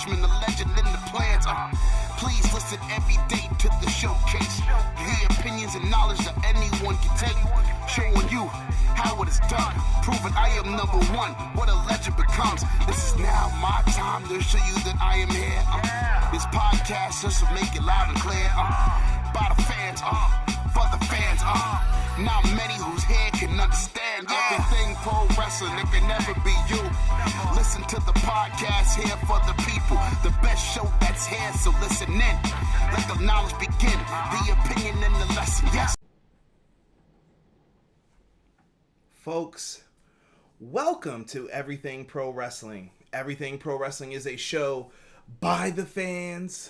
Cushman, the legend in the plans. Please listen every day to the showcase. The opinions and knowledge that anyone can take. Showing you how it is done. Proving I am number one. What a legend becomes. This is now my time to show you that I am here. This podcast just to make it loud and clear. By the fans, for the fans. Not many whose head can understand everything pro wrestling. It can never be you. Listen to the podcast here for the people. The best show that's here, so listen in. Let the knowledge begin. The opinion and the lesson. Yes. Folks, welcome to Everything Pro Wrestling. Everything Pro Wrestling is a show by the fans,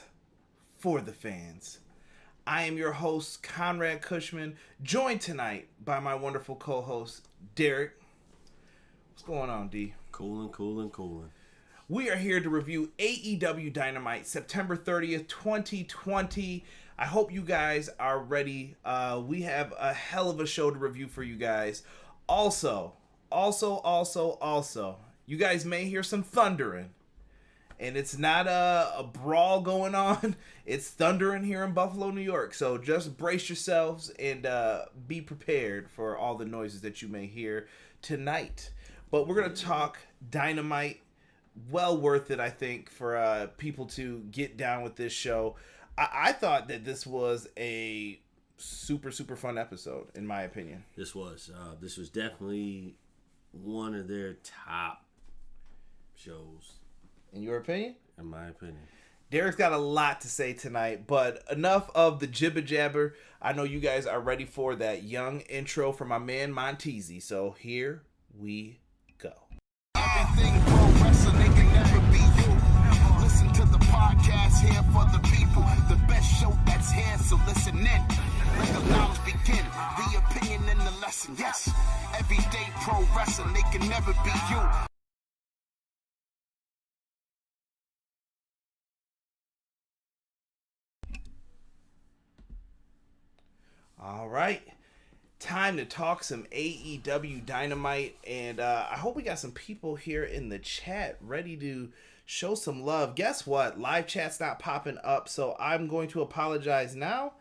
for the fans. I am your host, Conrad Cushman, joined tonight by my wonderful co-host, Derek. What's going on, D? Coolin'. We are here to review AEW Dynamite, September 30th, 2020. I hope you guys are ready. We have a hell of a show to review for you guys. Also, you guys may hear some thundering. And it's not a brawl going on. It's thundering here in Buffalo, New York. So just brace yourselves and be prepared for all the noises that you may hear tonight. But we're going to talk Dynamite. Well worth it, I think, for people to get down with this show. I thought that this was a super fun episode, in my opinion. This was definitely one of their top shows. In your opinion? In my opinion. Derek's got a lot to say tonight, but enough of the jibber jabber. I know you guys are ready for that young intro from my man Montezzi, so here we go. Everything pro wrestling, they can never be you. Listen to the podcast here for the people. The best show that's here, so listen in. Let the knowledge begin. The opinion and the lesson. Yes, everyday pro wrestling, they can never be you. All right, time to talk some AEW Dynamite, and I hope we got some people here in the chat ready to show some love. Guess what? Live chat's not popping up, so I'm going to apologize now.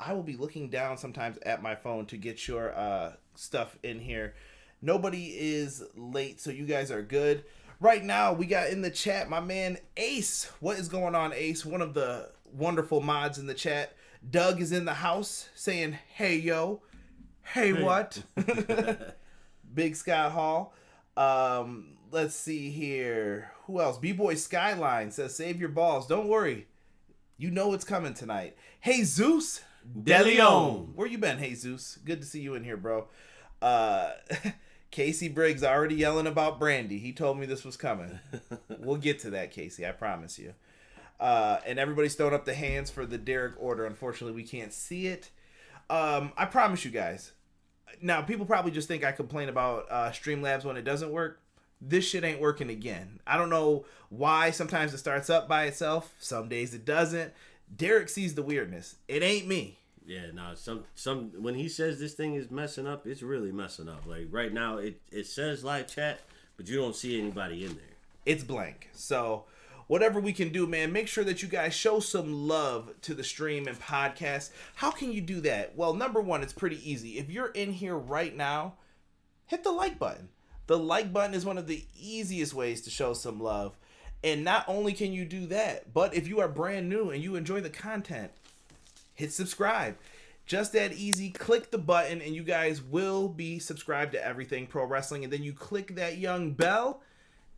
I will be looking down sometimes at my phone to get your stuff in here. Nobody is late, so you guys are good. Right now, we got in the chat my man Ace. What is going on, Ace? One of the wonderful mods in the chat. Doug is in the house saying, hey, yo. Hey, what? Big Scott Hall. Let's see here. Who else? B-Boy Skyline says, save your balls. Don't worry. You know it's coming tonight. Hey, Zeus DeLeon. Where you been, Hey, Zeus? Good to see you in here, bro. Casey Briggs already yelling about Brandy. He told me this was coming. We'll get to that, Casey. I promise you. And everybody's throwing up the hands for the Derek order. Unfortunately, we can't see it. I promise you guys. Now, people probably just think I complain about Streamlabs when it doesn't work. This shit ain't working again. I don't know why. Sometimes it starts up by itself. Some days it doesn't. Derek sees the weirdness. It ain't me. Yeah, no. Some when he says this thing is messing up, it's really messing up. Like right now, it says live chat, but you don't see anybody in there. It's blank. So whatever we can do, man, make sure that you guys show some love to the stream and podcast. How can you do that? Well, number one, it's pretty easy. If you're in here right now, hit the like button. The like button is one of the easiest ways to show some love. And not only can you do that, but if you are brand new and you enjoy the content, hit subscribe. Just that easy. Click the button and you guys will be subscribed to Everything Pro Wrestling. And then you click that young bell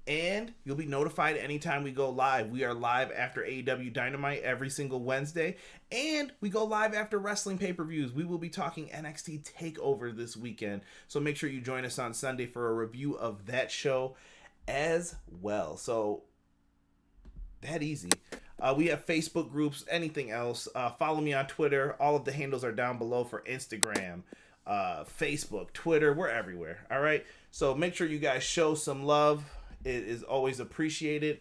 and you'll be notified anytime we go live. We are live after AEW Dynamite every single Wednesday. And we go live after wrestling pay-per-views. We will be talking NXT TakeOver this weekend. So make sure you join us on Sunday for a review of that show as well. So that easy. We have Facebook groups, anything else. Follow me on Twitter. All of the handles are down below for Instagram, Facebook, Twitter. We're everywhere. All right. So make sure you guys show some love. It is always appreciated.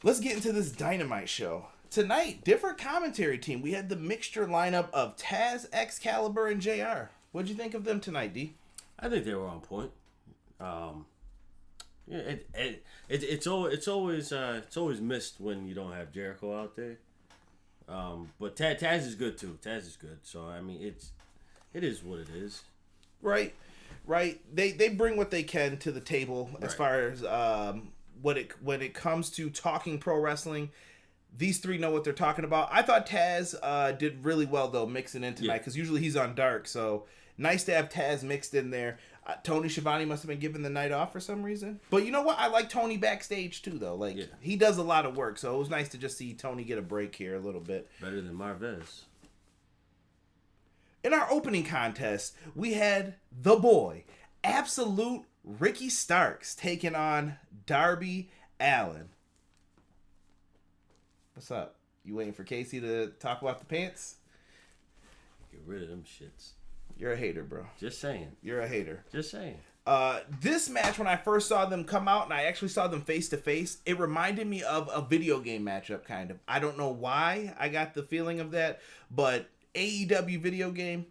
Let's get into this Dynamite show. Tonight, different commentary team. We had the mixture lineup of Taz, Excalibur, and JR. What'd you think of them tonight, D? I think they were on point. Yeah, it's always missed when you don't have Jericho out there. But Taz is good too. Taz is good. So I mean, it is what it is. Right. They bring what they can to the table as far as when it comes to talking pro wrestling. These three know what they're talking about. I thought Taz did really well though, mixing in tonight because usually he's on Dark. So nice to have Taz mixed in there. Tony Schiavone must have been given the night off for some reason. But you know what? I like Tony backstage too, though. Like he does a lot of work, so it was nice to just see Tony get a break here a little bit. Better than Marvez. In our opening contest, we had the boy, Absolute Ricky Starks, taking on Darby Allin. What's up? You waiting for Casey to talk about the pants? Get rid of them shits. You're a hater, bro. Just saying. You're a hater. Just saying. This match, when I first saw them come out and I actually saw them face to face, it reminded me of a video game matchup, kind of. I don't know why I got the feeling of that, but AEW video game,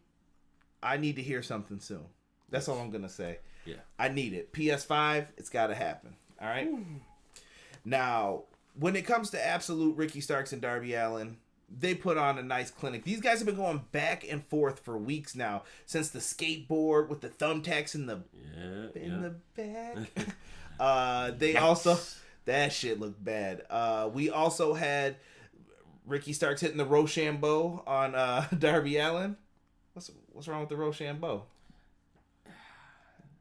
I need to hear something soon. That's all I'm going to say. Yeah. I need it. PS5, it's got to happen. All right? Ooh. Now, when it comes to Absolute Ricky Starks and Darby Allin, they put on a nice clinic. These guys have been going back and forth for weeks now, since the skateboard with the thumbtacks in the back. They also, that shit looked bad. We also had Ricky Starks hitting the Rochambeau on Darby Allin. What's wrong with the Rochambeau? Do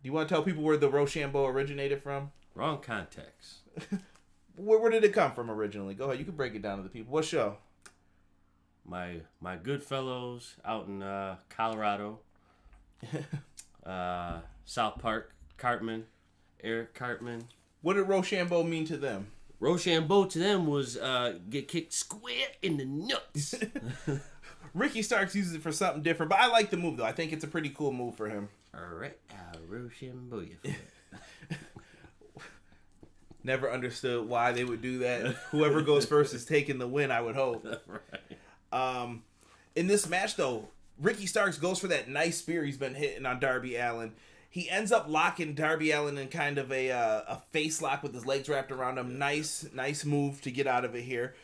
you want to tell people where the Rochambeau originated from? Wrong context. Where did it come from originally? Go ahead, you can break it down to the people. What show? My good fellows out in Colorado, South Park, Eric Cartman. What did Rochambeau mean to them? Rochambeau to them was get kicked square in the nuts. Ricky Starks uses it for something different, but I like the move though. I think it's a pretty cool move for him. All right, Rochambeau you for it. Never understood why they would do that. Whoever goes first is taking the win, I would hope. Right. In this match, though, Ricky Starks goes for that nice spear he's been hitting on Darby Allin. He ends up locking Darby Allin in kind of a face lock with his legs wrapped around him. Nice move to get out of it here.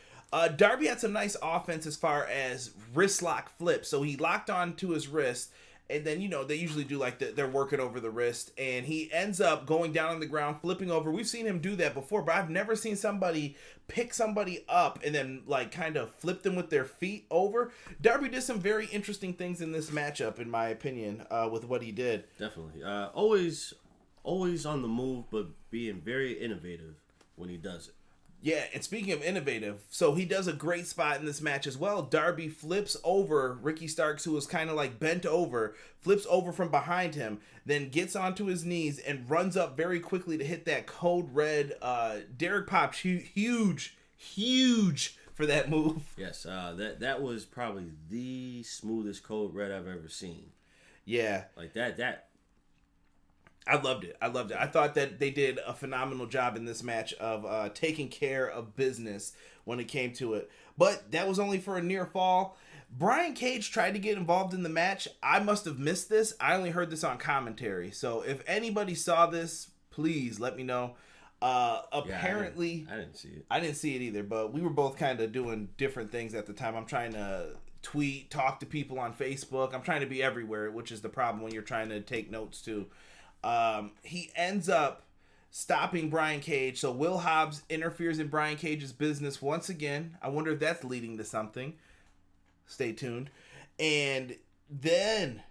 Darby had some nice offense as far as wrist lock flips. So he locked on to his wrist, and then, they usually do like they're working over the wrist, and he ends up going down on the ground, flipping over. We've seen him do that before, but I've never seen somebody pick somebody up and then like kind of flip them with their feet over. Darby did some very interesting things in this matchup, in my opinion, with what he did. Definitely. Always on the move, but being very innovative when he does it. Yeah, and speaking of innovative, so he does a great spot in this match as well. Darby flips over Ricky Starks, who was kind of like bent over, flips over from behind him, then gets onto his knees and runs up very quickly to hit that code red. Derek pops huge for that move. Yes, that was probably the smoothest code red I've ever seen. Yeah. Like that. I loved it. I thought that they did a phenomenal job in this match of taking care of business when it came to it. But that was only for a near fall. Brian Cage tried to get involved in the match. I must have missed this. I only heard this on commentary. So if anybody saw this, please let me know. Apparently... I didn't see it. I didn't see it either, but we were both kind of doing different things at the time. I'm trying to tweet, talk to people on Facebook. I'm trying to be everywhere, which is the problem when you're trying to take notes too. He ends up stopping Brian Cage. So Will Hobbs interferes in Brian Cage's business once again. I wonder if that's leading to something. Stay tuned. And then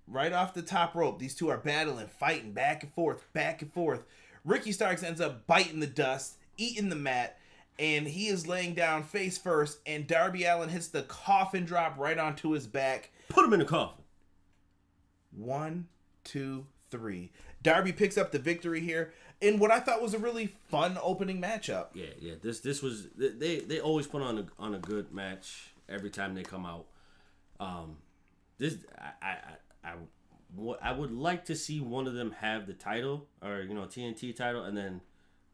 right off the top rope, these two are battling, fighting back and forth. Ricky Starks ends up biting the dust, eating the mat, and he is laying down face first, and Darby Allin hits the coffin drop right onto his back. Put him in the coffin. 1, 2, 3. Darby picks up the victory here in what I thought was a really fun opening matchup. Yeah. This was they always put on a good match every time they come out. I would like to see one of them have the title or TNT title and then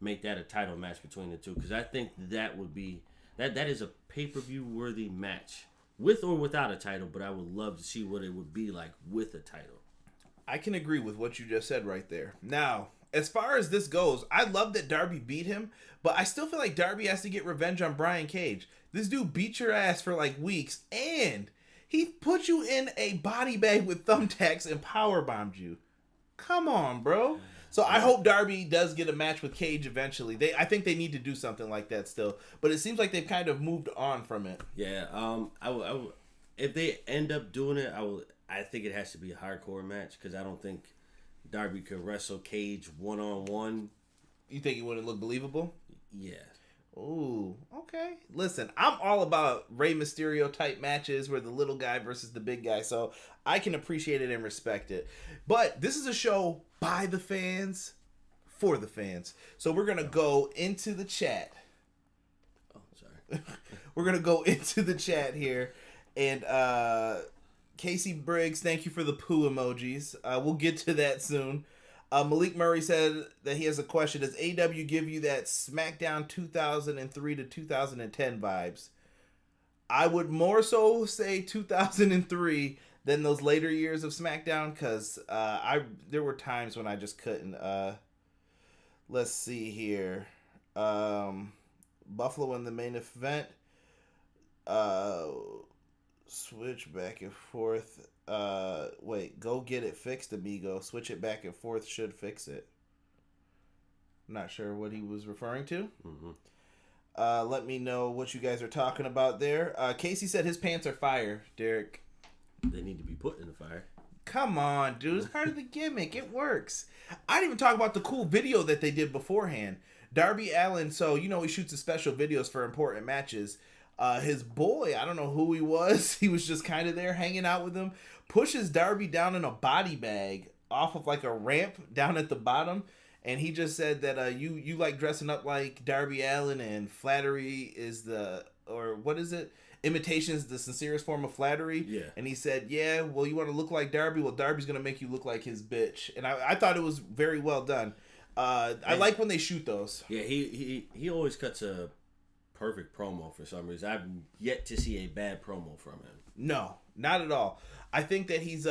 make that a title match between the two, because I think that would be that is a pay-per-view worthy match with or without a title. But I would love to see what it would be like with a title. I can agree with what you just said right there. Now, as far as this goes, I love that Darby beat him, but I still feel like Darby has to get revenge on Brian Cage. This dude beat your ass for like weeks, and he put you in a body bag with thumbtacks and powerbombed you. Come on, bro. So I hope Darby does get a match with Cage eventually. I think they need to do something like that still, but it seems like they've kind of moved on from it. Yeah. I will, if they end up doing it, I think it has to be a hardcore match because I don't think Darby could wrestle Cage 1-on-1. You think it wouldn't look believable? Yeah. Ooh, okay. Listen, I'm all about Rey Mysterio type matches where the little guy versus the big guy, so I can appreciate it and respect it. But this is a show by the fans, for the fans. So we're going to go into the chat. Oh, sorry. We're going to go into the chat here. And Casey Briggs, thank you for the poo emojis. We'll get to that soon. Malik Murray said that he has a question. Does AEW give you that SmackDown 2003 to 2010 vibes? I would more so say 2003 than those later years of SmackDown because there were times when I just couldn't. Let's see here. Buffalo in the main event. Switch back and forth. Wait, go get it fixed, amigo. Switch it back and forth should fix it. I'm not sure what he was referring to. Mm-hmm. Let me know what you guys are talking about there. Casey said his pants are fire, Derek. They need to be put in the fire. Come on, dude. It's part of the gimmick. It works. I didn't even talk about the cool video that they did beforehand. Darby Allin, so he shoots his special videos for important matches. His boy, I don't know who he was. He was just kind of there hanging out with him. Pushes Darby down in a body bag off of like a ramp down at the bottom. And he just said that you like dressing up like Darby Allin and flattery is what is it? Imitation is the sincerest form of flattery. Yeah. And he said, yeah, well, you want to look like Darby? Well, Darby's going to make you look like his bitch. And I thought it was very well done. I like when they shoot those. Yeah, he always cuts a perfect promo for some reason. I've yet to see a bad promo from him. No, not at all. I think that he's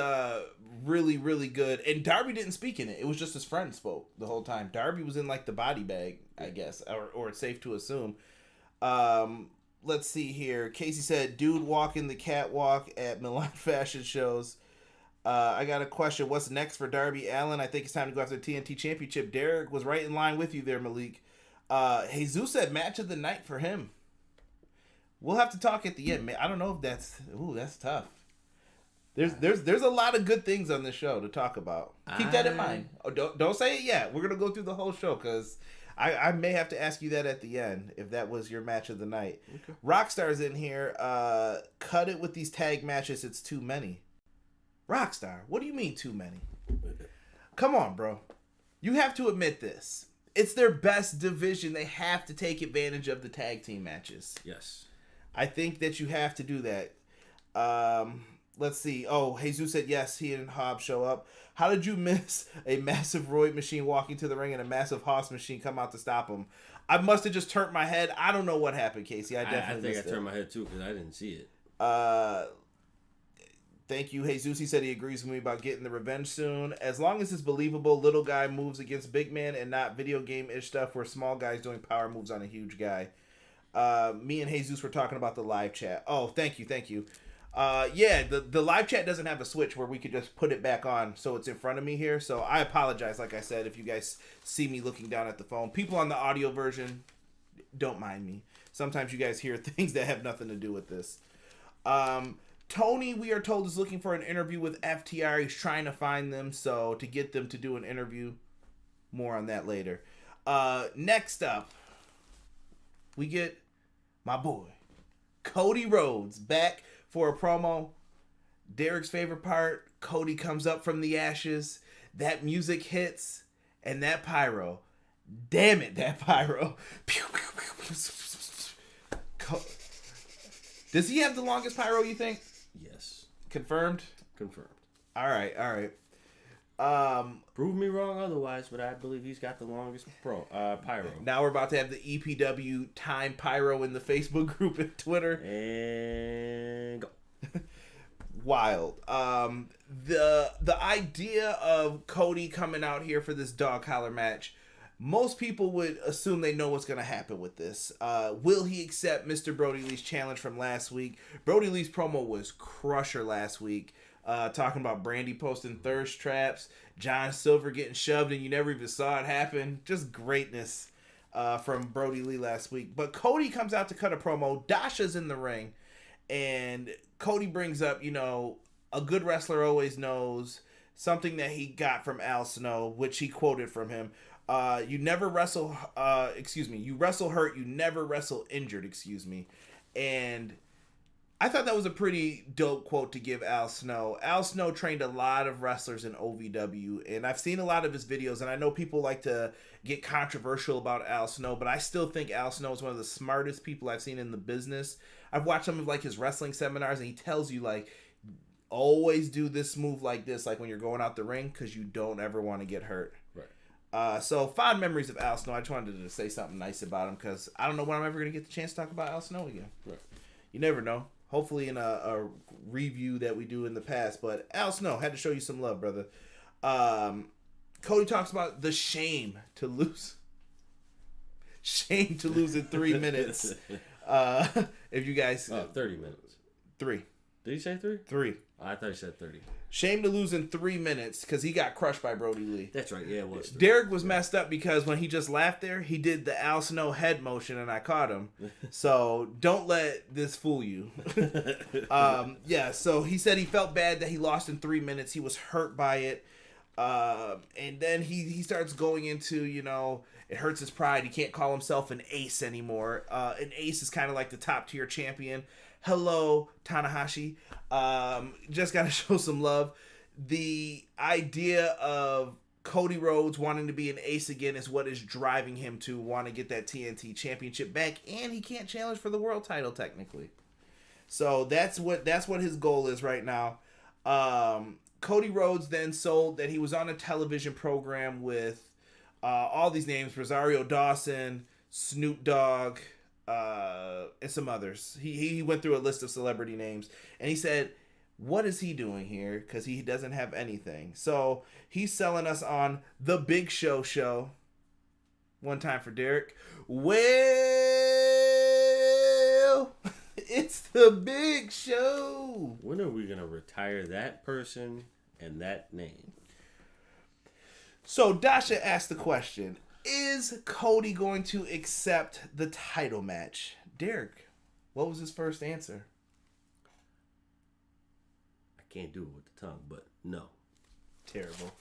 really, really good. And Darby didn't speak in it. It was just his friend spoke the whole time. Darby was in like the body bag, I guess, or it's safe to assume. Let's see here. Casey said, dude walking the catwalk at Milan fashion shows. I got a question. What's next for Darby Allin? I think it's time to go after the TNT Championship. Derek was right in line with you there, Malik. Jesus said match of the night for him. We'll have to talk at the end, man. I don't know if that's tough. There's a lot of good things on this show to talk about. Keep that in mind. Oh, don't say it yet. We're gonna go through the whole show because I may have to ask you that at the end if that was your match of the night. Okay. Rockstar's in here. Cut it with these tag matches. It's too many. Rockstar, what do you mean too many? Come on, bro. You have to admit this. It's their best division. They have to take advantage of the tag team matches. Yes. I think that you have to do that. Let's see. Oh, Jesus said yes, he and Hobbs show up. How did you miss a massive Roid machine walking to the ring and a massive Hoss machine come out to stop him? I must have just turned my head. I don't know what happened, Casey. I definitely think I turned my head too because I didn't see it. Thank you, Jesus. He said he agrees with me about getting the revenge soon. As long as it's believable, little guy moves against big man and not video game-ish stuff where small guys doing power moves on a huge guy. Me and Jesus were talking about the live chat. Oh, thank you. Yeah, the live chat doesn't have a switch where we could just put it back on so it's in front of me here. So I apologize, like I said, if you guys see me looking down at the phone. People on the audio version, don't mind me. Sometimes you guys hear things that have nothing to do with this. Tony, we are told, is looking for an interview with FTR. He's trying to find them, so to get them to do an interview. More on that later. Next up, we get my boy, Cody Rhodes, back for a promo. Derek's favorite part, Cody comes up from the ashes. That music hits, and that pyro. Damn it, that pyro. Does he have the longest pyro, you think? Yes. Confirmed? Confirmed. All right. Prove me wrong otherwise, but I believe he's got the longest pyro. Now we're about to have the EPW time pyro in the Facebook group and Twitter. And go. wild. The idea of Cody coming out here for this dog collar match, most people would assume they know what's going to happen with this. Will he accept Mr. Brodie Lee's challenge from last week? Brodie Lee's promo was crusher last week, talking about Brandy posting thirst traps, John Silver getting shoved and you never even saw it happen. Just greatness from Brodie Lee last week. But Cody comes out to cut a promo. Dasha's in the ring, and Cody brings up, you know, a good wrestler always knows something that he got from Al Snow, which he quoted from him. You wrestle hurt, you never wrestle injured, And I thought that was a pretty dope quote to give Al Snow. Al Snow trained a lot of wrestlers in OVW, and I've seen a lot of his videos, and I know people like to get controversial about Al Snow, but I still think Al Snow is one of the smartest people I've seen in the business. I've watched some of like his wrestling seminars, and he tells you like, always do this move like this, like when you're going out the ring, because you don't ever want to get hurt. Right. So fond memories of Al Snow. I just wanted to say something nice about him, because I don't know when I'm ever going to get the chance to talk about Al Snow again. Right. You never know. Hopefully in a review that we do in the past. But Al Snow, had to show you some love, brother. Cody talks about the shame to lose. Shame to lose in 3 minutes. If you guys... 30 minutes. 3. Did he say 3? 3. I thought he said 30. Shame to lose in 3 minutes because he got crushed by Brodie Lee. That's right. Yeah, it was 3. Derek was messed up because when he just laughed there, he did the Al Snow head motion and I caught him. So don't let this fool you. So he said he felt bad that he lost in 3 minutes. He was hurt by it. And then he starts going into, you know, it hurts his pride. He can't call himself an ace anymore. An ace is kind of like the top tier champion. Hello, Tanahashi. Just got to show some love. The idea of Cody Rhodes wanting to be an ace again is what is driving him to want to get that TNT Championship back, and he can't challenge for the world title technically. So that's what his goal is right now. Cody Rhodes then sold that he was on a television program with all these names: Rosario Dawson, Snoop Dogg, and some others. He went through a list of celebrity names, and he said, what is he doing here? Because he doesn't have anything. So he's selling us on the Big Show. One time for Derek. Well, it's the Big Show. When are we going to retire that person and that name? So Dasha asked the question, is Cody going to accept the title match? Derek, what was his first answer? I can't do it with the tongue, but no. Terrible.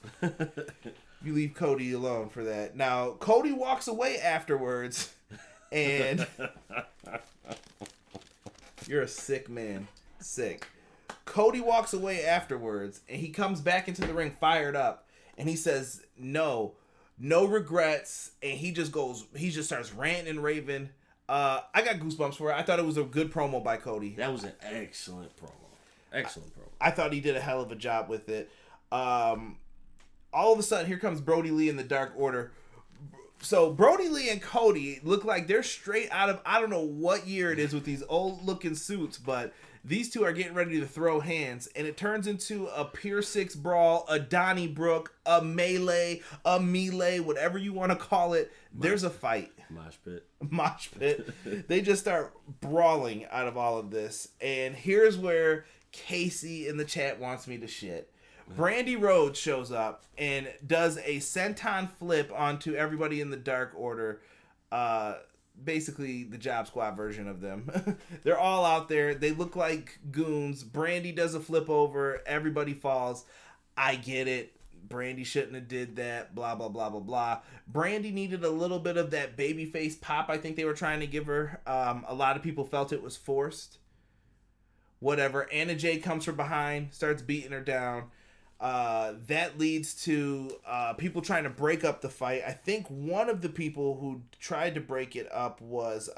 You leave Cody alone for that. Now, Cody walks away afterwards, and you're a sick man. Sick. Cody walks away afterwards, and he comes back into the ring fired up, and he says, no regrets, and he just starts ranting and raving. I got goosebumps for it. I thought it was a good promo by Cody. That was an excellent promo. Excellent promo. I thought he did a hell of a job with it. All of a sudden, here comes Brodie Lee in the Dark Order. So Brodie Lee and Cody look like they're straight out of, I don't know what year it is with these old looking suits, but these two are getting ready to throw hands, and it turns into a Pier 6 brawl, a Donnybrook, a melee, whatever you want to call it. There's a fight. Mosh pit. They just start brawling out of all of this. And here's where Casey in the chat wants me to shit. Brandy Rhodes shows up and does a senton flip onto everybody in the Dark Order. Basically the Job Squad version of them. They're all out there. They look like goons. Brandy does a flip over. Everybody falls. I get it. Brandy shouldn't have did that. Blah, blah, blah, blah, blah. Brandy needed a little bit of that babyface pop I think they were trying to give her. A lot of people felt it was forced. Whatever. Anna Jay comes from behind, starts beating her down. That leads to people trying to break up the fight. I think one of the people who tried to break it up was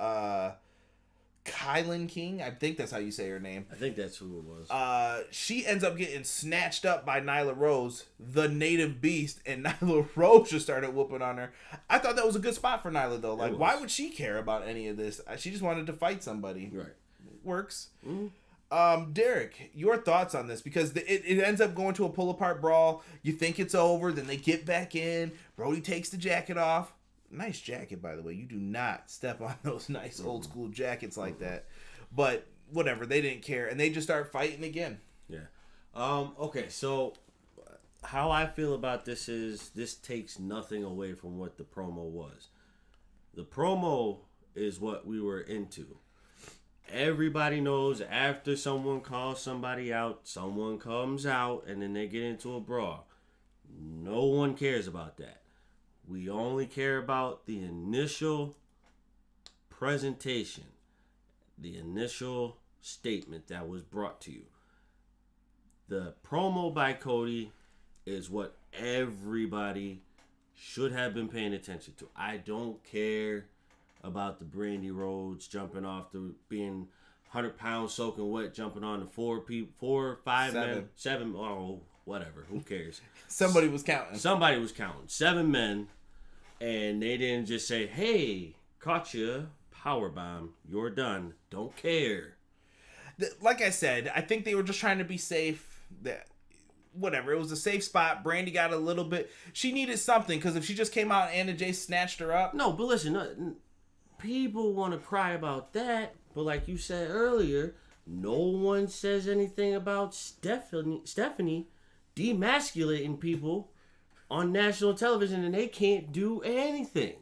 Kylan King. I think that's how you say her name. I think that's who it was. She ends up getting snatched up by Nyla Rose, the native beast, and Nyla Rose just started whooping on her. I thought that was a good spot for Nyla, though. Like, why would she care about any of this? She just wanted to fight somebody. Right. Works. Mm-hmm. Derek, your thoughts on this? Because it ends up going to a pull-apart brawl. You think it's over, then they get back in. Brodie takes the jacket off. Nice jacket, by the way. You do not step on those nice old-school jackets like that. But whatever, they didn't care. And they just start fighting again. Yeah. Okay, so how I feel about this is this takes nothing away from what the promo was. The promo is what we were into. Everybody knows after someone calls somebody out, someone comes out, and then they get into a brawl. No one cares about that. We only care about the initial presentation, the initial statement that was brought to you. The promo by Cody is what everybody should have been paying attention to. I don't care about the Brandy Rhodes jumping off the being 100 pounds soaking wet, jumping on the 7, oh, whatever, who cares? Somebody was counting. 7 men, and they didn't just say, hey, caught you, powerbomb, you're done, don't care. Like I said, I think they were just trying to be safe. Whatever, it was a safe spot. Brandy got a little bit, she needed something, because if she just came out and Anna Jay snatched her up. No, but listen, people want to cry about that, but like you said earlier, no one says anything about Stephanie demasculating people on national television, and they can't do anything.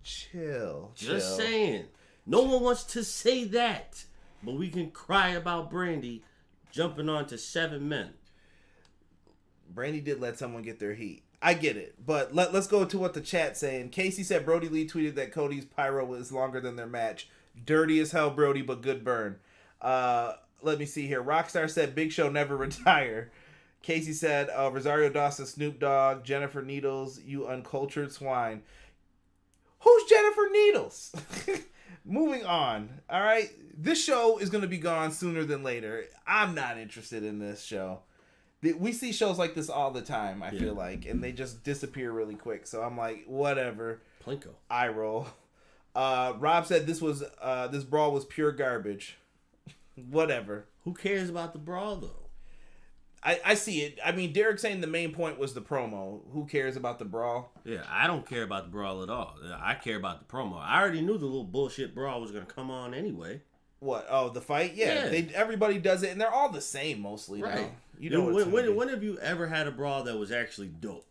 Chill. Just saying. No one wants to say that, but we can cry about Brandy jumping onto 7 men. Brandy did let someone get their heat. I get it, but let's go to what the chat's saying. Casey said Brodie Lee tweeted that Cody's pyro was longer than their match. Dirty as hell, Brodie, but good burn. Let me see here. Rockstar said Big Show never retire. Casey said Rosario Dawson, Snoop Dogg, Jennifer Needles, you uncultured swine. Who's Jennifer Needles? Moving on. All right, this show is going to be gone sooner than later. I'm not interested in this show. We see shows like this all the time, I feel like, and they just disappear really quick. So I'm like, whatever. Plinko. Eye roll. Rob said this brawl was pure garbage. Whatever. Who cares about the brawl, though? I see it. I mean, Derek saying the main point was the promo. Who cares about the brawl? Yeah, I don't care about the brawl at all. I care about the promo. I already knew the little bullshit brawl was going to come on anyway. What? Oh, the fight? Yeah. Everybody does it, and they're all the same mostly. Right. Now. You know when have you ever had a brawl that was actually dope?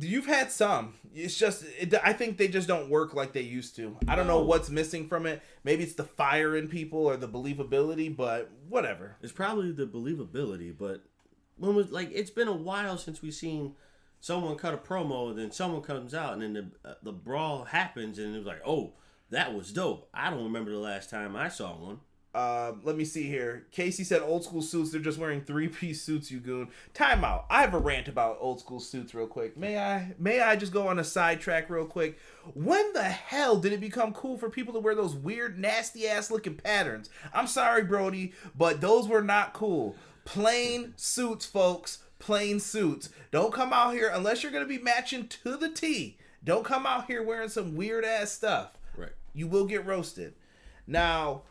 You've had some. It's just, I think they just don't work like they used to. I don't know what's missing from it. Maybe it's the fire in people or the believability, but whatever. It's probably the believability, but it's been a while since we've seen someone cut a promo, and then someone comes out, and then the brawl happens, and it was like, oh, that was dope. I don't remember the last time I saw one. Let me see here. Casey said old school suits. They're just wearing 3-piece suits, you goon. Time out. I have a rant about old school suits real quick. May I just go on a sidetrack real quick? When the hell did it become cool for people to wear those weird, nasty ass looking patterns? I'm sorry, Brodie, but those were not cool. Plain suits, folks. Plain suits. Don't come out here unless you're going to be matching to the T. Don't come out here wearing some weird ass stuff. Right. You will get roasted. Now,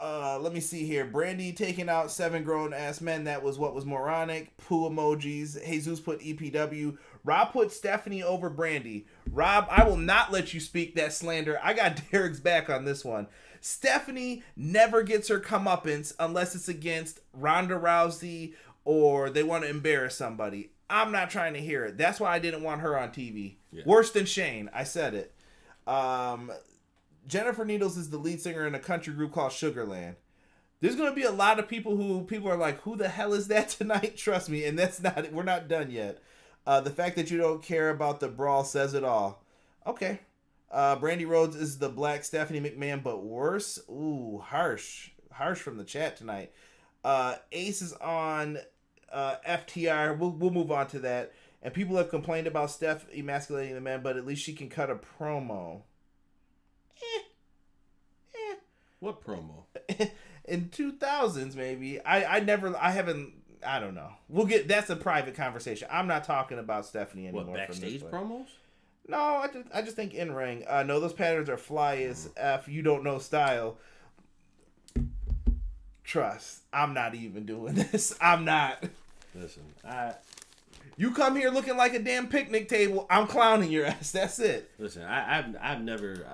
let me see here. Brandy taking out 7 grown-ass men. That was what was moronic. Poo emojis. Jesus put EPW. Rob put Stephanie over Brandy. Rob, I will not let you speak that slander. I got Derek's back on this one. Stephanie never gets her comeuppance unless it's against Ronda Rousey or they want to embarrass somebody. I'm not trying to hear it. That's why I didn't want her on TV. Yeah. Worse than Shane. I said it. Jennifer Needles is the lead singer in a country group called Sugarland. There's going to be a lot of people are like, who the hell is that tonight? Trust me. And we're not done yet. The fact that you don't care about the brawl says it all. Okay. Brandy Rhodes is the black Stephanie McMahon, but worse. Ooh, harsh from the chat tonight. Ace is on FTR. We'll move on to that. And people have complained about Steph emasculating the man, but at least she can cut a promo. What promo? In 2000s, maybe. I don't know. That's a private conversation. I'm not talking about Stephanie anymore. What, backstage promos? No, I just think in ring. No, those patterns are fly as F. You don't know style. Trust. I'm not even doing this. I'm not. Listen, You come here looking like a damn picnic table, I'm clowning your ass. That's it. Listen, I've never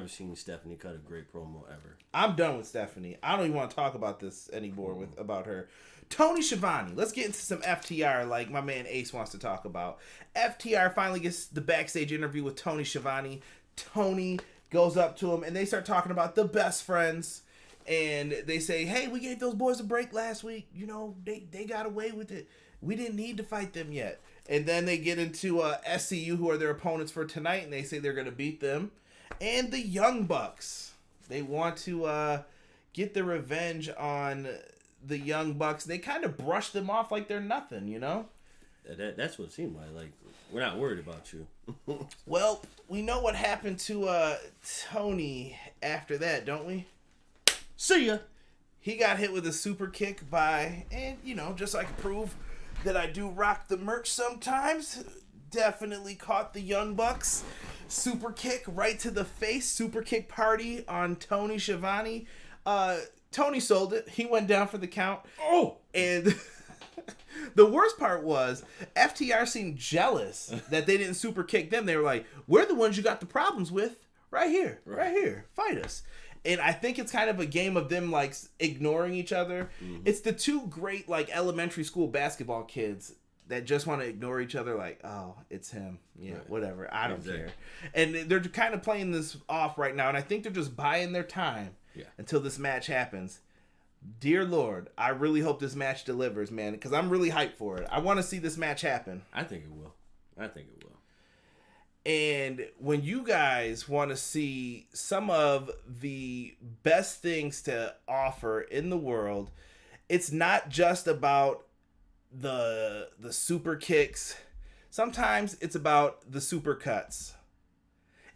seen Stephanie cut a great promo ever. I'm done with Stephanie. I don't even want to talk about this anymore about her. Tony Schiavone. Let's get into some FTR like my man Ace wants to talk about. FTR finally gets the backstage interview with Tony Schiavone. Tony goes up to him and they start talking about the best friends. And they say, hey, we gave those boys a break last week. You know, they got away with it. We didn't need to fight them yet. And then they get into SCU, who are their opponents for tonight, and they say they're going to beat them. And the Young Bucks. They want to get the revenge on the Young Bucks. They kind of brush them off like they're nothing, you know? That's what it seemed like. Like, we're not worried about you. Well, we know what happened to Tony after that, don't we? See ya. He got hit with a super kick and, you know, just so I can prove that I do rock the merch sometimes, definitely caught the Young Bucks. Super kick right to the face. Super kick party on Tony Schiavone. Tony sold it. He went down for the count. Oh! And the worst part was FTR seemed jealous that they didn't super kick them. They were like, we're the ones you got the problems with. Right here. Right here. Fight us. And I think it's kind of a game of them, like, ignoring each other. Mm-hmm. It's the two great, like, elementary school basketball kids that just want to ignore each other, like, oh, it's him. Yeah, right. Whatever. I don't care. And they're kind of playing this off right now, and I think they're just buying their time until this match happens. Dear Lord, I really hope this match delivers, man, because I'm really hyped for it. I want to see this match happen. I think it will. And when you guys want to see some of the best things to offer in the world, it's not just about the super kicks. Sometimes it's about the super cuts.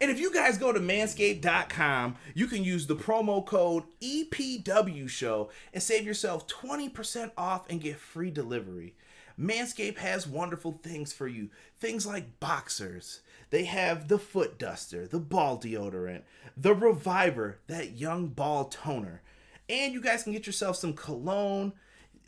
And if you guys go to manscaped.com, you can use the promo code EPWShow and save yourself 20% off and get free delivery. Manscaped has wonderful things for you. Things like boxers. They have the foot duster, the ball deodorant, the reviver, that young ball toner. And you guys can get yourself some cologne,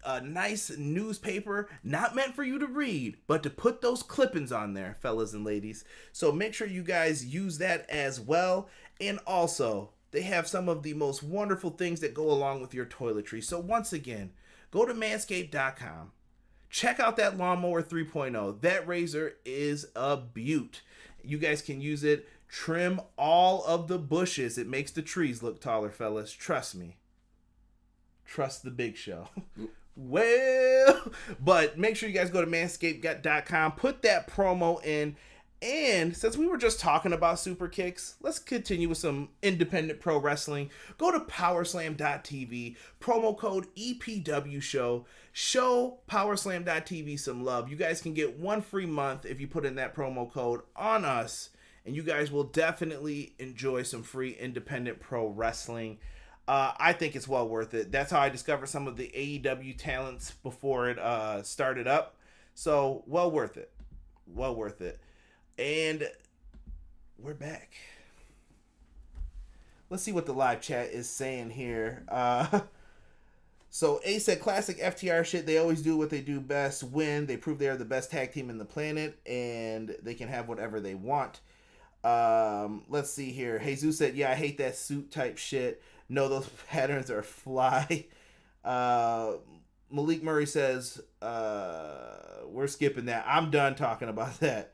a nice newspaper, not meant for you to read, but to put those clippings on there, fellas and ladies. So make sure you guys use that as well. And also, they have some of the most wonderful things that go along with your toiletry. So once again, go to manscaped.com. Check out that Lawnmower 3.0. That razor is a beaut. You guys can use it. Trim all of the bushes. It makes the trees look taller, fellas. Trust me. Trust the big show. Well, but make sure you guys go to manscaped.com. Put that promo in. And since we were just talking about super kicks, let's continue with some independent pro wrestling. Go to powerslam.tv, promo code EPWShow. Show powerslam.tv some love. You guys can get 1 free month if you put in that promo code on us. And you guys will definitely enjoy some free independent pro wrestling. I think it's well worth it. That's how I discovered some of the AEW talents before it started up. So, well worth it. Well worth it. And we're back. Let's see what the live chat is saying here. So Ace said, classic FTR shit. They always do what they do best, win. They prove they are the best tag team in the planet, and they can have whatever they want. Let's see here. Jesus said, yeah, I hate that suit type shit. No, those patterns are fly. Malik Murray says, we're skipping that. I'm done talking about that.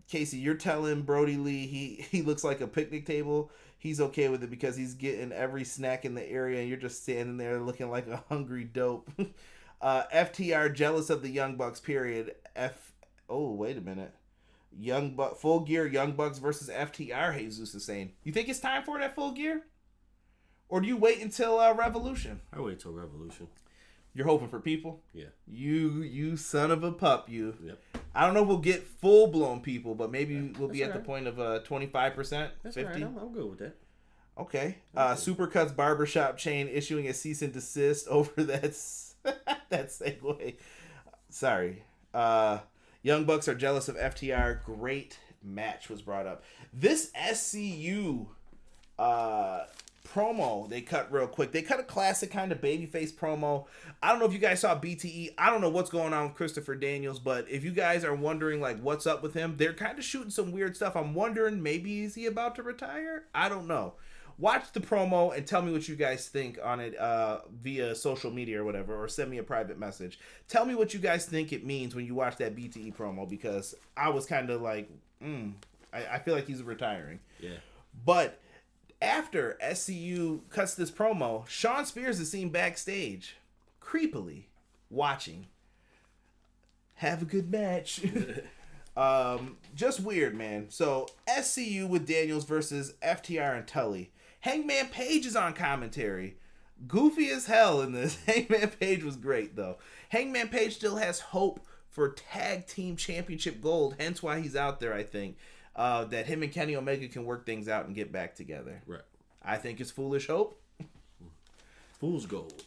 Casey, you're telling Brodie Lee he looks like a picnic table. He's okay with it because he's getting every snack in the area and you're just standing there looking like a hungry dope. FTR jealous of the Young Bucks, period. Oh, wait a minute. Full Gear Young Bucks versus FTR, Jesus is saying. You think it's time for that Full Gear? Or do you wait until Revolution? I wait till Revolution. You're hoping for people? Yeah. You son of a pup, you. Yep. I don't know if we'll get full-blown people, but maybe we'll be at the right. point of 25%, That's 50%. Right. I'm good with that. Okay. Supercuts Barbershop chain issuing a cease and desist over that segue. Sorry. Young Bucks are jealous of FTR. Great match was brought up. This SCU promo they cut real quick. They cut a classic kind of babyface promo. I don't know if you guys saw BTE. I don't know what's going on with Christopher Daniels, but if you guys are wondering like what's up with him, they're kind of shooting some weird stuff. I'm wondering, maybe is he about to retire? I don't know. Watch the promo and tell me what you guys think on it via social media or whatever, or send me a private message. Tell me what you guys think it means when you watch that BTE promo, because I was kind of like, I feel like he's retiring. Yeah. But after SCU cuts this promo, Shawn Spears is seen backstage, creepily watching. Have a good match. Just weird, man. So SCU with Daniels versus FTR and Tully. Hangman Page is on commentary. Goofy as hell in this. Hangman Page was great, though. Hangman Page still has hope for Tag Team Championship gold, hence why he's out there, I think. That him and Kenny Omega can work things out and get back together. Right. I think it's foolish hope. Fool's gold.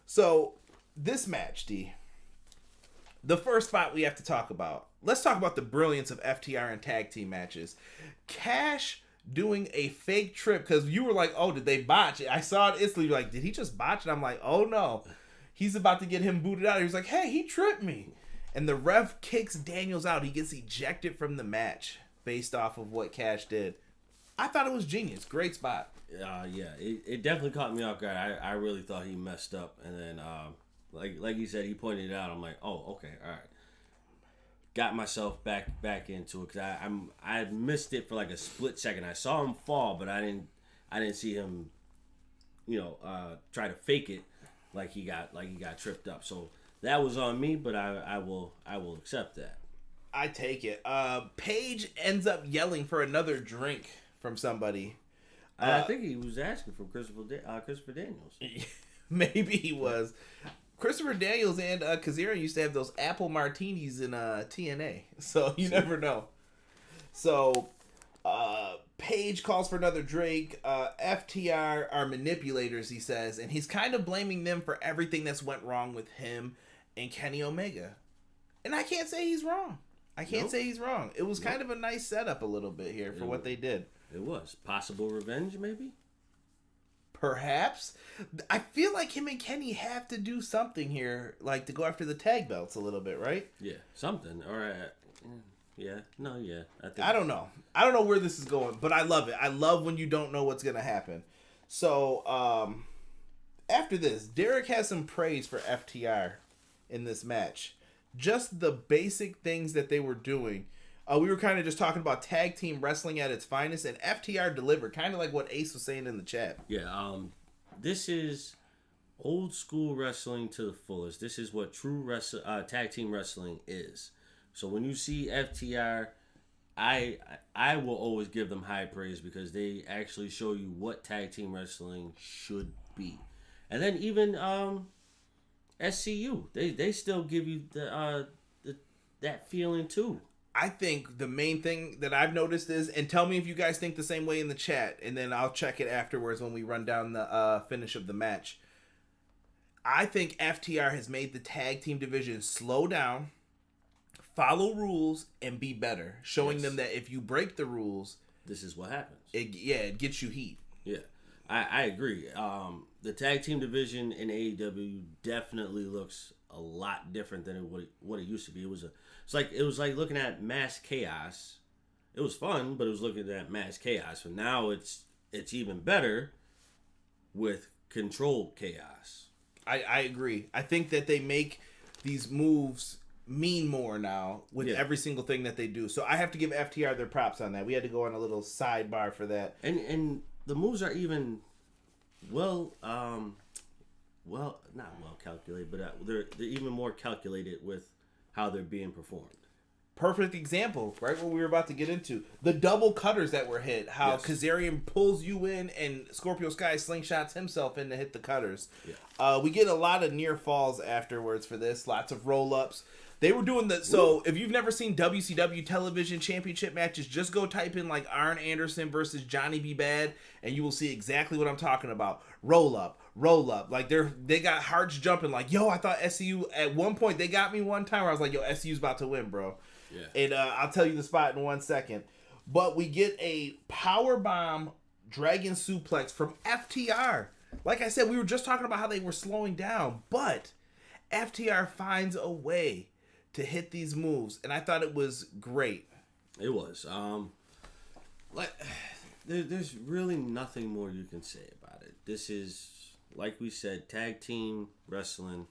So, this match, D. The first spot we have to talk about. Let's talk about the brilliance of FTR and tag team matches. Cash doing a fake trip, because you were like, oh, did they botch it? I saw it instantly. You're like, did he just botch it? I'm like, oh no. He's about to get him booted out. He was like, hey, he tripped me. And the ref kicks Daniels out. He gets ejected from the match based off of what Cash did. I thought it was genius. Great spot. Yeah, it definitely caught me off guard. I really thought he messed up, and then like you said, he pointed it out. I'm like, oh, okay, all right. Got myself back into it, because I missed it for like a split second. I saw him fall, but I didn't see him, try to fake it like he got tripped up. So that was on me, but I will accept that. I take it. Paige ends up yelling for another drink from somebody. I think he was asking for Christopher Daniels. Maybe he was. Christopher Daniels and Kazarian used to have those apple martinis in TNA, so you never know. So Paige calls for another drink. FTR are manipulators, he says, and he's kind of blaming them for everything that's went wrong with him and Kenny Omega. And I can't say he's wrong. It was kind of a nice setup a little bit here for what they did. It was. Possible revenge, maybe? Perhaps. I feel like him and Kenny have to do something here, like to go after the tag belts a little bit, right? Yeah, something. All right. I don't know. I don't know where this is going, but I love it. I love when you don't know what's going to happen. So, after this, Derek has some praise for FTR in this match. Just the basic things that they were doing. We were kind of just talking about tag team wrestling at its finest, and FTR delivered, kind of like what Ace was saying in the chat. Yeah, this is old school wrestling to the fullest. This is what true tag team wrestling is. So when you see FTR, I will always give them high praise, because they actually show you what tag team wrestling should be. And then even SCU, they still give you that feeling too. I think the main thing that I've noticed is, and tell me if you guys think the same way in the chat, and then I'll check it afterwards when we run down the finish of the match. I think FTR has made the tag team division slow down, follow rules, and be better. Showing them that if you break the rules, this is what happens. It gets you heat. Yeah, I agree. The tag team division in AEW definitely looks a lot different than what it used to be. It was like looking at mass chaos. It was fun, but it was looking at mass chaos. So now it's even better with controlled chaos. I agree. I think that they make these moves mean more now with every single thing that they do. So I have to give FTR their props on that. We had to go on a little sidebar for that. And the moves are even not well calculated, but they're even more calculated with how they're being performed. Perfect example, right? What we were about to get into. The double cutters that were hit. How Kazarian pulls you in and Scorpio Sky slingshots himself in to hit the cutters. Yeah. We get a lot of near falls afterwards for this. Lots of roll-ups. They were doing the... So, if you've never seen WCW television championship matches, just go type in, like, Arn Anderson versus Johnny B. Bad, and you will see exactly what I'm talking about. Roll up. Like, they got hearts jumping. Like, yo, I thought SCU... At one point, they got me one time where I was like, yo, SCU's about to win, bro. Yeah. And I'll tell you the spot in 1 second. But we get a powerbomb Dragon suplex from FTR. Like I said, we were just talking about how they were slowing down, but FTR finds a way to hit these moves, and I thought it was great. It was. There's really nothing more you can say about it. This is, like we said, tag team wrestling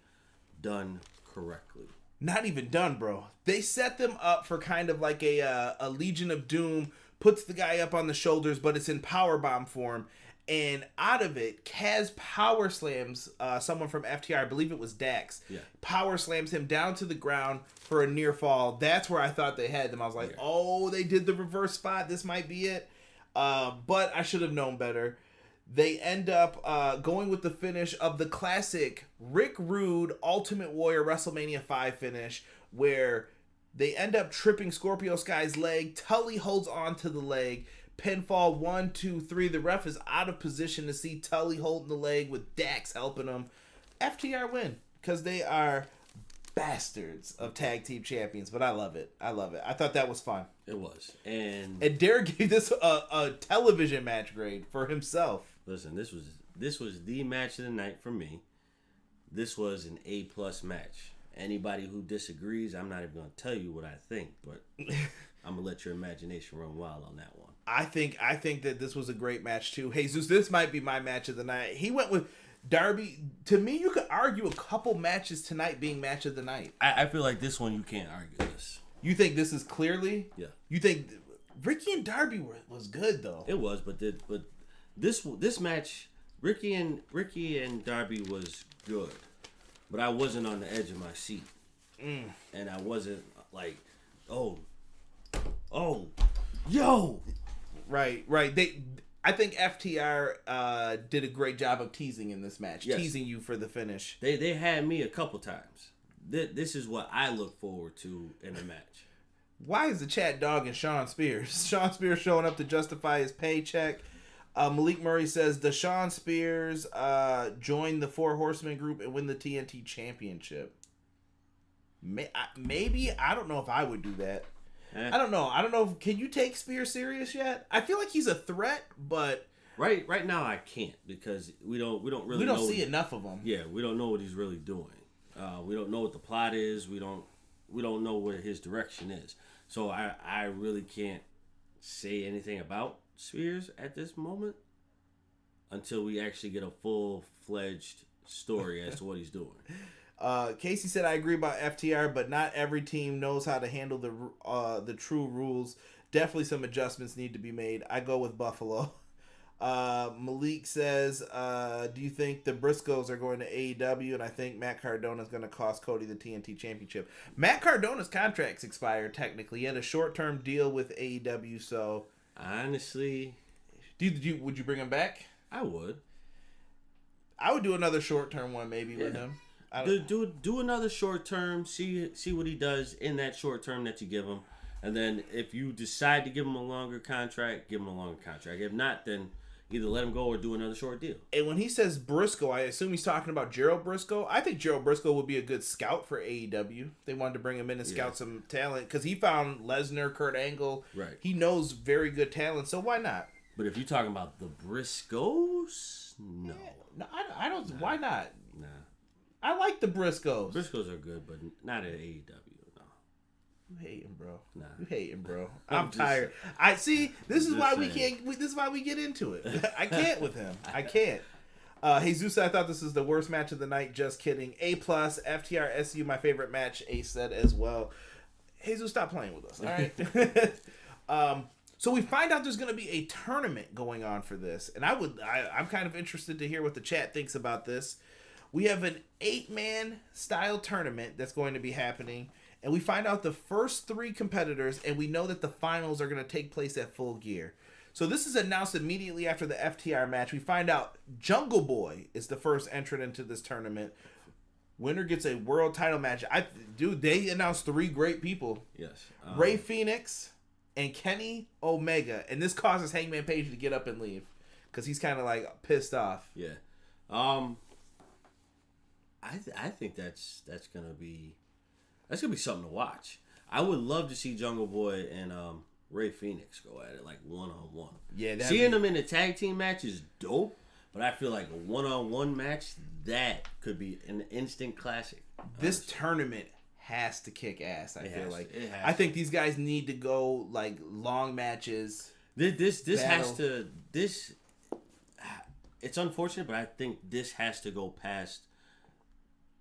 done correctly. Not even done, bro. They set them up for kind of like a Legion of Doom, puts the guy up on the shoulders, but it's in powerbomb form. And out of it, Kaz power slams someone from FTR. I believe it was Dax. Yeah. Power slams him down to the ground for a near fall. That's where I thought they had them. I was like, oh, they did the reverse spot. This might be it. But I should have known better. They end up going with the finish of the classic Rick Rude Ultimate Warrior WrestleMania 5 finish, where they end up tripping Scorpio Sky's leg. Tully holds on to the leg. Pinfall 1, 2, 3. The ref is out of position to see Tully holding the leg with Dax helping him. FTR win because they are bastards of tag team champions, but I love it. I thought that was fun. It was. And Derek gave this a television match grade for himself. Listen, this was the match of the night for me. This was an A+ match. Anybody who disagrees, I'm not even going to tell you what I think, but I'm going to let your imagination run wild on that one. I think that this was a great match too. Jesus, this might be my match of the night. He went with Darby. To me, you could argue a couple matches tonight being match of the night. I feel like this one you can't argue this. You think this is clearly? Yeah. You think Ricky and Darby was good though? It was, but this match, Ricky and Darby was good, but I wasn't on the edge of my seat, and I wasn't like, oh, yo. Right. I think FTR did a great job of teasing in this match, teasing you for the finish. They had me a couple times. This is what I look forward to in a match. Why is the chat dogging Sean Spears? Sean Spears showing up to justify his paycheck. Malik Murray says, does Sean Spears join the Four Horsemen group and win the TNT Championship? Maybe. I don't know if I would do that. I don't know. Can you take Spears serious yet? I feel like he's a threat, but right now I can't because we don't know see enough of him. Yeah, we don't know what he's really doing. We don't know what the plot is. We don't know what his direction is. So I really can't say anything about Spears at this moment until we actually get a full-fledged story as to what he's doing. Casey said, I agree about FTR, but not every team knows how to handle the true rules. Definitely some adjustments need to be made. I go with Buffalo. Malik says, do you think the Briscoes are going to AEW? And I think Matt Cardona is going to cost Cody the TNT Championship. Matt Cardona's contract's expired, technically. He had a short-term deal with AEW, so... Honestly... Would you bring him back? I would. I would do another short-term one maybe with him. Do another short term. See what he does in that short term that you give him, and then if you decide to give him a longer contract, give him a longer contract. If not, then either let him go or do another short deal. And when he says Briscoe, I assume he's talking about Gerald Briscoe. I think Gerald Briscoe would be a good scout for AEW. They wanted to bring him in and scout some talent because he found Lesnar, Kurt Angle. Right. He knows very good talent, so why not? But if you're talking about the Briscoes, no. Yeah, no, I don't. Nah. Why not? Nah. I like the Briscoes. Briscoes are good, but not at AEW. No. You hating, bro? Nah. You hating, bro? I'm tired. I see. This is why we can't. This is why we get into it. I can't with him. I can't. Jesus, I thought this is the worst match of the night. Just kidding. A+. FTR SU, my favorite match. Ace said as well. Jesus, stop playing with us. All right. So we find out there's going to be a tournament going on for this, and I'm kind of interested to hear what the chat thinks about this. We have an 8-man style tournament that's going to be happening, and we find out the first 3 competitors, and we know that the finals are going to take place at Full Gear. So this is announced immediately after the FTR match. We find out Jungle Boy is the first entrant into this tournament. Winner gets a world title match. They announced 3 great people. Yes. Ray Phoenix and Kenny Omega, and this causes Hangman Page to get up and leave because he's kind of like pissed off. Yeah. I think that's gonna be something to watch. I would love to see Jungle Boy and Ray Phoenix go at it like one-on-one. Yeah, seeing them in a tag team match is dope, but I feel like a one-on-one match, that could be an instant classic. This tournament has to kick ass. I think these guys need to go like long matches. This has to. It's unfortunate, but I think this has to go past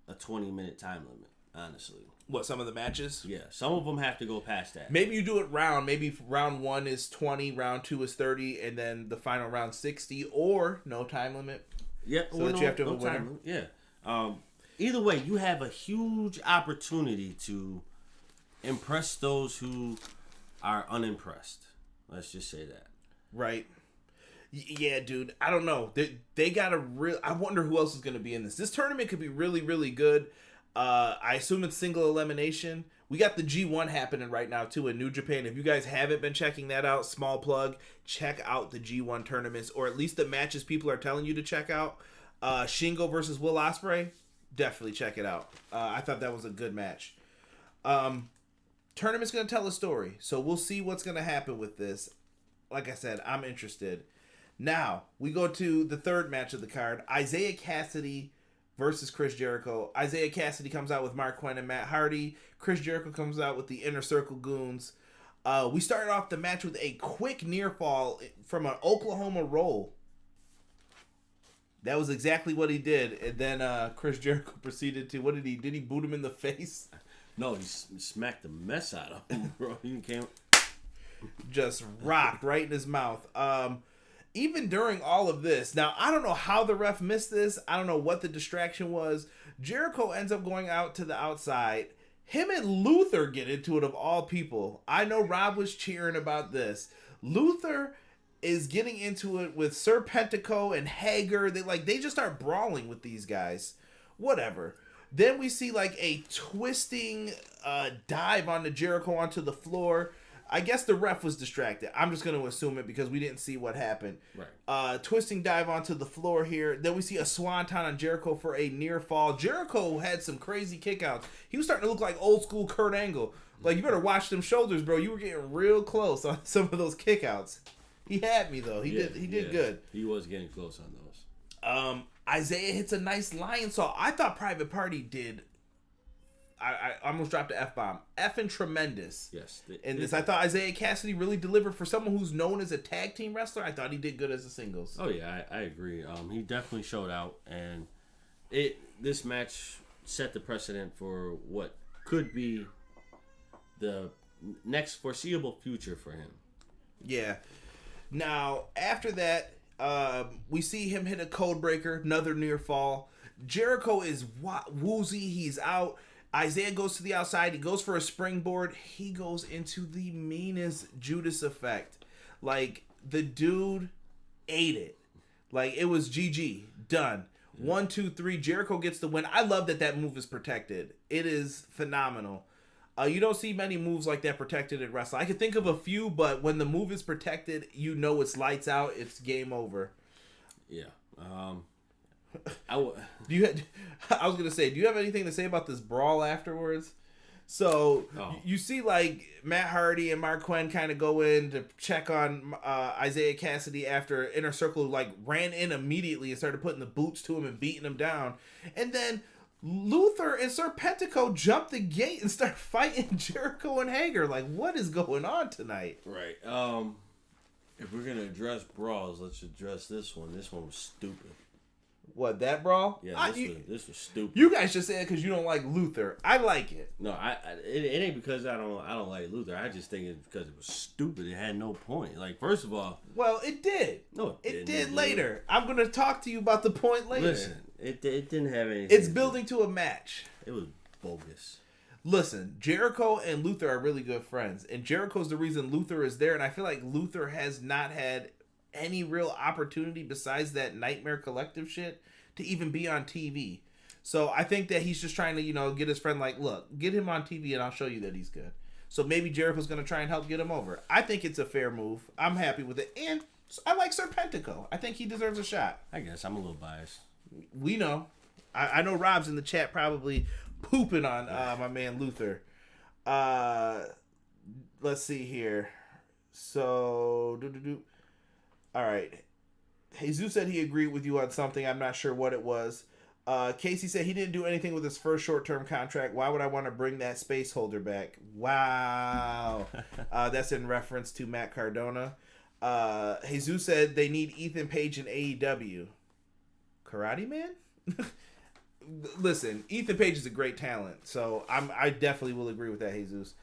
a 20-minute time limit. Honestly, what, some of the matches? Yeah, some of them have to go past that. Maybe you do it round. Maybe round 1 is 20, round 2 is 30, and then the final round 60, or no time limit. Yeah, so that you have to have a winner. Yeah. Either way, you have a huge opportunity to impress those who are unimpressed. Let's just say that. Right. Yeah, dude. I don't know. They got a real... I wonder who else is going to be in this. This tournament could be really, really good. I assume it's single elimination. We got the G1 happening right now, too, in New Japan. If you guys haven't been checking that out, small plug, check out the G1 tournaments, or at least the matches people are telling you to check out. Shingo versus Will Ospreay, definitely check it out. I thought that was a good match. Tournament's going to tell a story, so we'll see what's going to happen with this. Like I said, I'm interested. Now, we go to the third match of the card. Isiah Kassidy versus Chris Jericho. Isiah Kassidy comes out with Mark Quinn and Matt Hardy. Chris Jericho comes out with the Inner Circle Goons. We started off the match with a quick near fall from an Oklahoma roll. That was exactly what he did. And then Chris Jericho proceeded to... Did he boot him in the face? No, he smacked the mess out of him, bro. He came... Just rocked right in his mouth. Even during all of this, now I don't know how the ref missed this. I don't know what the distraction was. Jericho ends up going out to the outside. Him and Luther get into it, of all people. I know Rob was cheering about this. Luther is getting into it with Serpentico and Hager. They just start brawling with these guys. Whatever. Then we see like a twisting dive onto Jericho onto the floor. I guess the ref was distracted. I'm just going to assume it because we didn't see what happened. Right. Twisting dive onto the floor here. Then we see a swanton on Jericho for a near fall. Jericho had some crazy kickouts. He was starting to look like old school Kurt Angle. Like, you better watch them shoulders, bro. You were getting real close on some of those kickouts. He had me, though. He did good. He was getting close on those. Isiah hits a nice lion saw. I thought Private Party did... I almost dropped the F-bomb. Effing tremendous. Yes. I thought Isiah Kassidy really delivered for someone who's known as a tag team wrestler. I thought he did good as a singles. Oh, yeah, I agree. He definitely showed out, and this match set the precedent for what could be the next foreseeable future for him. Yeah. Now, after that, we see him hit a code breaker, another near fall. Jericho is woozy. He's out. Isiah goes to the outside. He goes for a springboard. He goes into the meanest Judas effect. Like, the dude ate it. Like, it was GG. Done. 1, 2, 3. Jericho gets the win. I love that move is protected. It is phenomenal. You don't see many moves like that protected in wrestling. I can think of a few, but when the move is protected, you know it's lights out. It's game over. Yeah. I was gonna say, do you have anything to say about this brawl afterwards? So you see, like, Matt Hardy and Mark Quinn kind of go in to check on Isiah Kassidy after Inner Circle like ran in immediately and started putting the boots to him and beating him down, and then Luther and Serpentico jump the gate and start fighting Jericho and Hager. Like, what is going on tonight? Right. If we're gonna address brawls, let's address this one. This one was stupid. What, that brawl? Yeah, this was stupid. You guys just said it because you don't like Luther. I like it. No, it ain't because I don't like Luther. I just think it's because it was stupid. It had no point. Like, first of all, well, it did. No, it did later. I'm gonna talk to you about the point later. Listen, it didn't have anything. It's building to a match. It was bogus. Listen, Jericho and Luther are really good friends, and Jericho's the reason Luther is there. And I feel like Luther has not had any real opportunity besides that Nightmare Collective shit to even be on TV. So I think that he's just trying to, get his friend like, look, get him on TV and I'll show you that he's good. So maybe Jericho's going to try and help get him over. I think it's a fair move. I'm happy with it. And I like Serpentico. I think he deserves a shot. I guess I'm a little biased. We know. I know Rob's in the chat probably pooping on my man Luther. Let's see here. So, all right. Jesus said he agreed with you on something. I'm not sure what it was. Casey said he didn't do anything with his first short-term contract. Why would I want to bring that space holder back? Wow. That's in reference to Matt Cardona. Jesus said they need Ethan Page in AEW. Karate Man? Listen, Ethan Page is a great talent, so I definitely will agree with that, Jesus.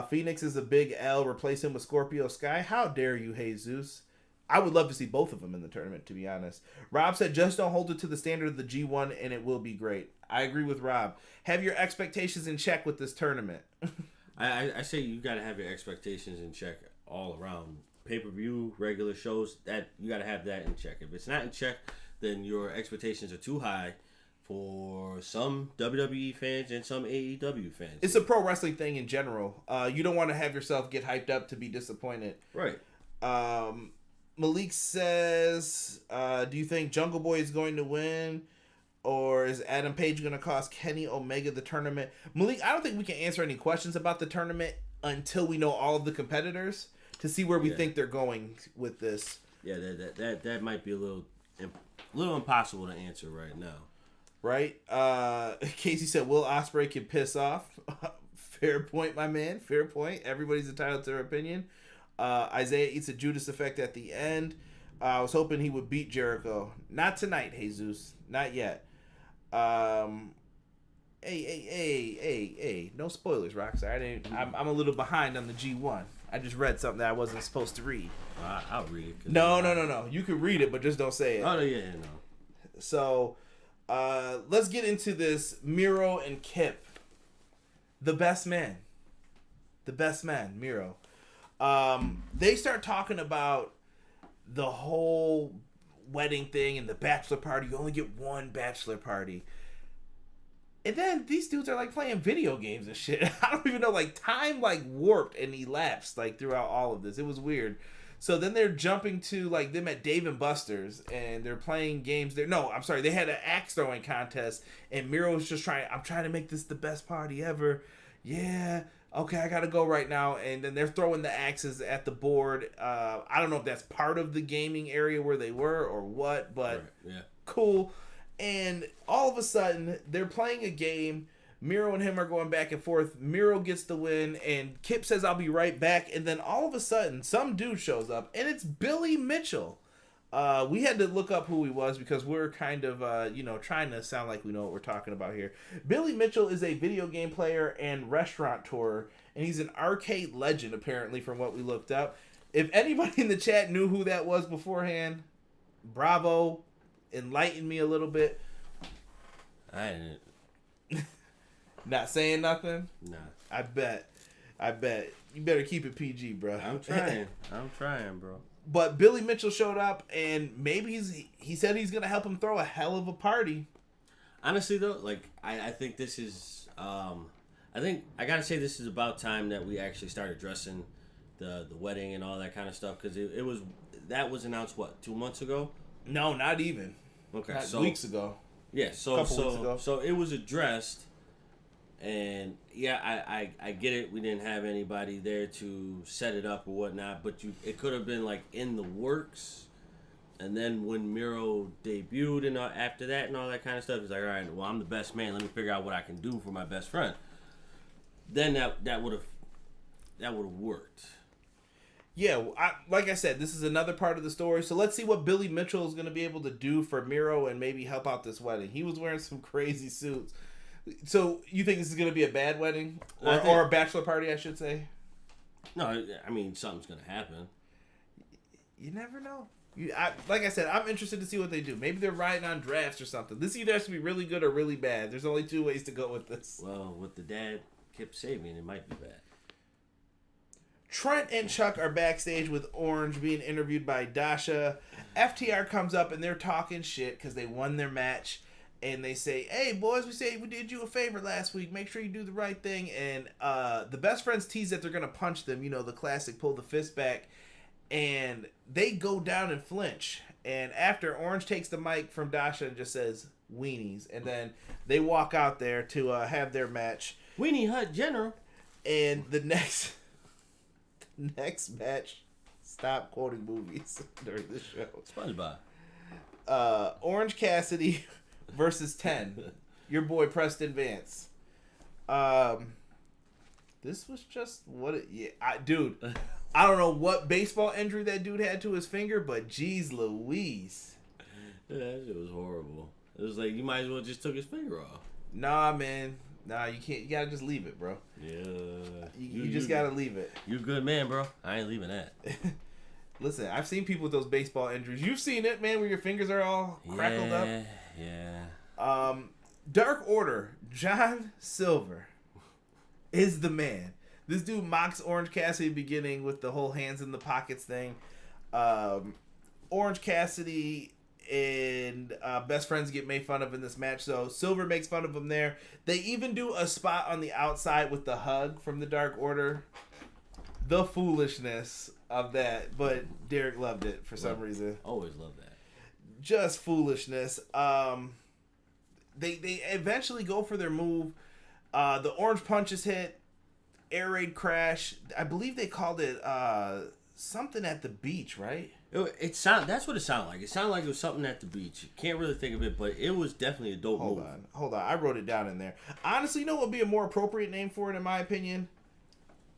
Phoenix is a big L. Replace him with Scorpio Sky. How dare you, Jesus? I would love to see both of them in the tournament, to be honest. Rob said, just don't hold it to the standard of the G1 and it will be great. I agree with Rob. Have your expectations in check with this tournament. I say you got to have your expectations in check all around. Pay-per-view, regular shows, that you got to have that in check. If it's not in check, then your expectations are too high for some WWE fans and some AEW fans. It's a pro wrestling thing in general. You don't want to have yourself get hyped up to be disappointed. Right. Malik says, do you think Jungle Boy is going to win? Or is Adam Page going to cost Kenny Omega the tournament? Malik, I don't think we can answer any questions about the tournament until we know all of the competitors to see where we think they're going with this. Yeah, that might be a little impossible to answer right now. Right? Casey said, Will Ospreay can piss off. Fair point, my man. Fair point. Everybody's entitled to their opinion. Isiah eats a Judas effect at the end. I was hoping he would beat Jericho. Not tonight, Jesus. Not yet. Hey. No spoilers, Rockstar. I'm a little behind on the G1. I just read something that I wasn't supposed to read. I'll read it. No. You can read it, but just don't say it. Oh, yeah, no. So, let's get into this Miro and Kip. The best man, Miro. They start talking about the whole wedding thing and the bachelor party. You only get one bachelor party. And then these dudes are like playing video games and shit. I don't even know, like time like warped and elapsed like throughout all of this. It was weird. So then they're jumping to like them at Dave and Buster's and they're playing games there. No, I'm sorry. They had an axe throwing contest and Miro was just I'm trying to make this the best party ever. Yeah. Okay, I gotta go right now. And then they're throwing the axes at the board. I don't know if that's part of the gaming area where they were or what, but right, yeah. Cool. And all of a sudden, they're playing a game. Miro and him are going back and forth. Miro gets the win, and Kip says, I'll be right back. And then all of a sudden, some dude shows up, and it's Billy Mitchell. We had to look up who he was because we're kind of, trying to sound like we know what we're talking about here. Billy Mitchell is a video game player and restaurateur, and he's an arcade legend, apparently, from what we looked up. If anybody in the chat knew who that was beforehand, bravo. Enlighten me a little bit. I didn't. Not saying nothing? Nah. I bet. You better keep it PG, bro. I'm trying, bro. But Billy Mitchell showed up, and maybe he said he's going to help him throw a hell of a party. Honestly, though, like, I think this is... I got to say this is about time that we actually start addressing the wedding and all that kind of stuff, because that was announced, 2 months ago? No, not even. Okay, so weeks ago. Yeah, weeks ago. So it was addressed, and yeah, I get it. We didn't have anybody there to set it up or whatnot, but it could have been like in the works, and then when Miro debuted and after that and all that kind of stuff, it's like, all right, well, I'm the best man. Let me figure out what I can do for my best friend. Then that would have worked. Yeah, like I said, this is another part of the story. So let's see what Billy Mitchell is going to be able to do for Miro and maybe help out this wedding. He was wearing some crazy suits. So you think this is going to be a bad wedding? Or a bachelor party, I should say? No, I mean, something's going to happen. You never know. Like I said, I'm interested to see what they do. Maybe they're riding on drafts or something. This either has to be really good or really bad. There's only two ways to go with this. Well, with the dad, Kip Sabian, it might be bad. Trent and Chuck are backstage with Orange being interviewed by Dasha. FTR comes up and they're talking shit because they won their match. And they say, hey, boys, we did you a favor last week. Make sure you do the right thing. And the best friends tease that they're going to punch them. You know, the classic pull the fist back. And they go down and flinch. And after, Orange takes the mic from Dasha and just says, weenies. And then they walk out there to have their match. Weenie Hut General. And the Next match. Stop quoting movies during the show. SpongeBob. Orange Cassidy versus 10. Your boy Preston Vance. This was just what it... Yeah, dude, I don't know what baseball injury that dude had to his finger, but geez Louise. That shit was horrible. It was like, you might as well just took his finger off. Nah, man. Nah, you can't. You gotta just leave it, bro. Yeah. You just gotta leave it. You a good man, bro. I ain't leaving that. Listen, I've seen people with those baseball injuries. You've seen it, man, where your fingers are all crackled up. Yeah. Dark Order, John Silver is the man. This dude mocks Orange Cassidy beginning with the whole hands in the pockets thing. Orange Cassidy and Best Friends get made fun of in this match, so Silver makes fun of him there. They even do a spot on the outside with the hug from the Dark Order. The foolishness of that, but Derek loved it for some reason. Always love that. Just foolishness. They eventually go for their move. The orange punch is hit. Air raid crash. I believe they called it something at the beach, right? That's what it sounded like. It sounded like it was something at the beach. Can't really think of it, but it was definitely a dope move. Hold on. I wrote it down in there. Honestly, you know what would be a more appropriate name for it, in my opinion?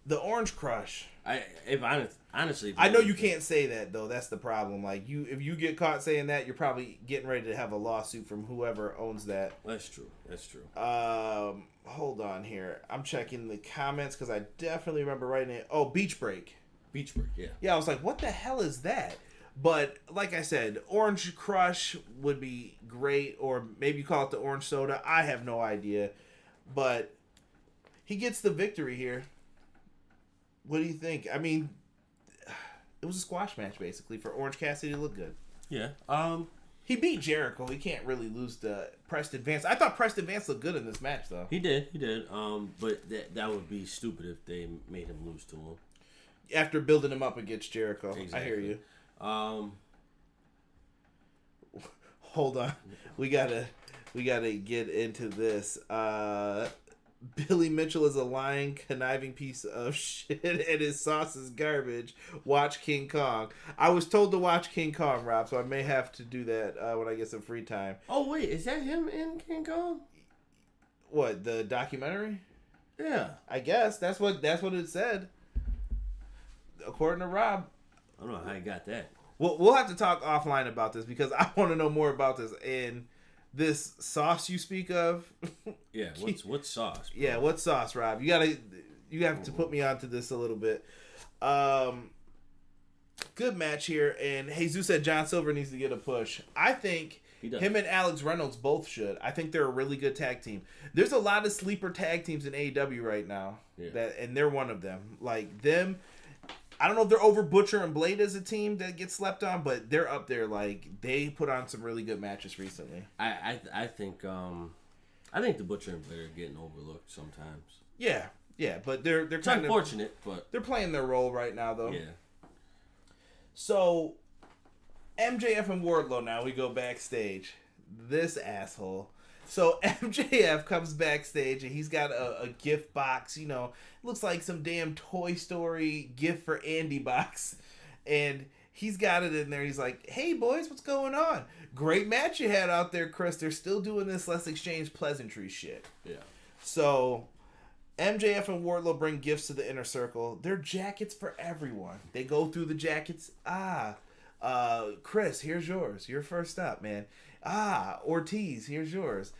The Orange Crush. Honestly, I know you can't say that though. That's the problem. Like if you get caught saying that, you're probably getting ready to have a lawsuit from whoever owns that. That's true. Hold on here. I'm checking the comments because I definitely remember writing it. Oh, Beach Break. Beach Break. Yeah. Yeah, I was like, what the hell is that? But like I said, Orange Crush would be great, or maybe you call it the Orange Soda. I have no idea, but he gets the victory here. What do you think? I mean, it was a squash match basically for Orange Cassidy to look good. Yeah. He beat Jericho. He can't really lose to Preston Vance. I thought Preston Vance looked good in this match though. He did. But that would be stupid if they made him lose to him. After building him up against Jericho. Exactly. I hear you. Hold on. We gotta get into this. Billy Mitchell is a lying, conniving piece of shit, and his sauce is garbage. Watch King Kong. I was told to watch King Kong, Rob, so I may have to do that when I get some free time. Oh wait, is that him in King Kong? What, the documentary? Yeah, I guess that's what it said. According to Rob. I don't know how you got that. Well, we'll have to talk offline about this because I want to know more about this. And this sauce you speak of. Yeah, what sauce? Bro? Yeah, what sauce, Rob? You have to put me onto this a little bit. Good match here, and Jesus said John Silver needs to get a push. I think him and Alex Reynolds both should. I think they're a really good tag team. There's a lot of sleeper tag teams in AEW right now, and they're one of them. Like them. I don't know if they're over Butcher and Blade as a team that gets slept on, but they're up there. Like they put on some really good matches recently. I think the Butcher and Blade are getting overlooked sometimes. Yeah, but they're it's kind unfortunate, but they're playing their role right now though. Yeah. So MJF and Wardlow now we go backstage. This asshole. So MJF comes backstage and he's got a gift box, looks like some damn Toy Story gift for Andy box. And he's got it in there. He's like, hey boys, what's going on? Great match you had out there, Chris. They're still doing this let's exchange pleasantry shit. Yeah. So MJF and Wardlow bring gifts to the inner circle. They're jackets for everyone. They go through the jackets. Chris, here's yours. You're first up, man. Ortiz, here's yours.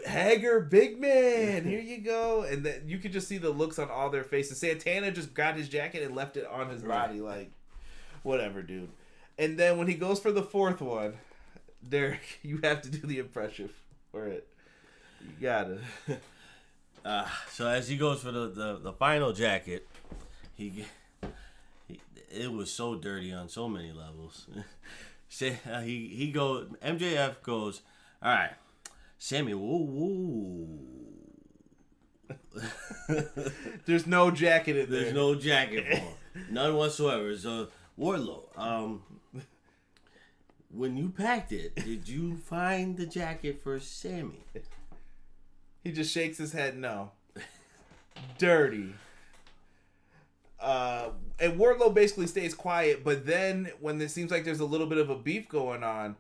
Hager, big man, here you go. And then you could just see the looks on all their faces. Santana just got his jacket and left it on his body, like, whatever, dude. And then when he goes for the fourth one, Derek, you have to do the impression for it. You gotta. So as he goes for the final jacket, it was so dirty on so many levels. He goes. MJF goes, all right, Sammy. Woo. There's no jacket in there. There's no jacket for him. None whatsoever. So Wardlow, when you packed it, did you find the jacket for Sammy? He just shakes his head no. Dirty. And Wardlow basically stays quiet, but then when it seems like there's a little bit of a beef going on,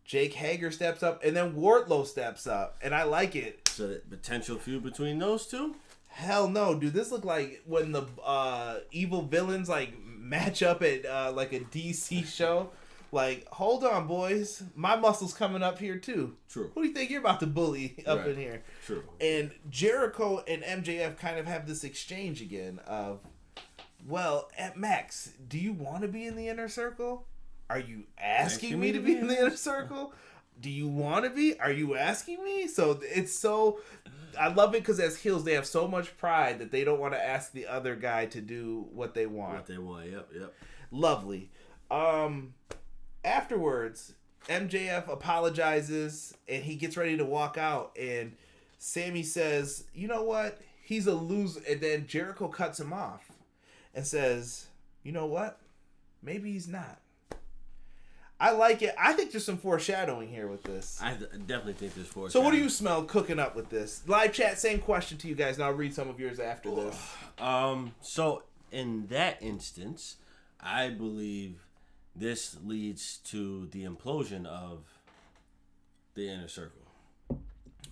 Jake Hager steps up, and then Wardlow steps up, and I like it. So the potential feud between those two? Hell no, dude. This looked like when the evil villains like match up at like a DC show. Like, hold on, boys. My muscle's coming up here too. True. Who do you think you're about to bully up Right. in here? True. And Jericho and MJF kind of have this exchange again of, well, at Max, do you want to be in the inner circle? Are you asking me to be in the inner circle? Do you want to be? Are you asking me? So it's so... I love it because as heels, they have so much pride that they don't want to ask the other guy to do what they want. What they want, yep. Lovely. Afterwards, MJF apologizes and he gets ready to walk out, and Sammy says, you know what? He's a loser. And then Jericho cuts him off and says, you know what? Maybe he's not. I like it. I think there's some foreshadowing here with this. I definitely think there's foreshadowing. So what do you smell cooking up with this? Live chat, same question to you guys, and I'll read some of yours after this. So in that instance, I believe this leads to the implosion of the inner circle.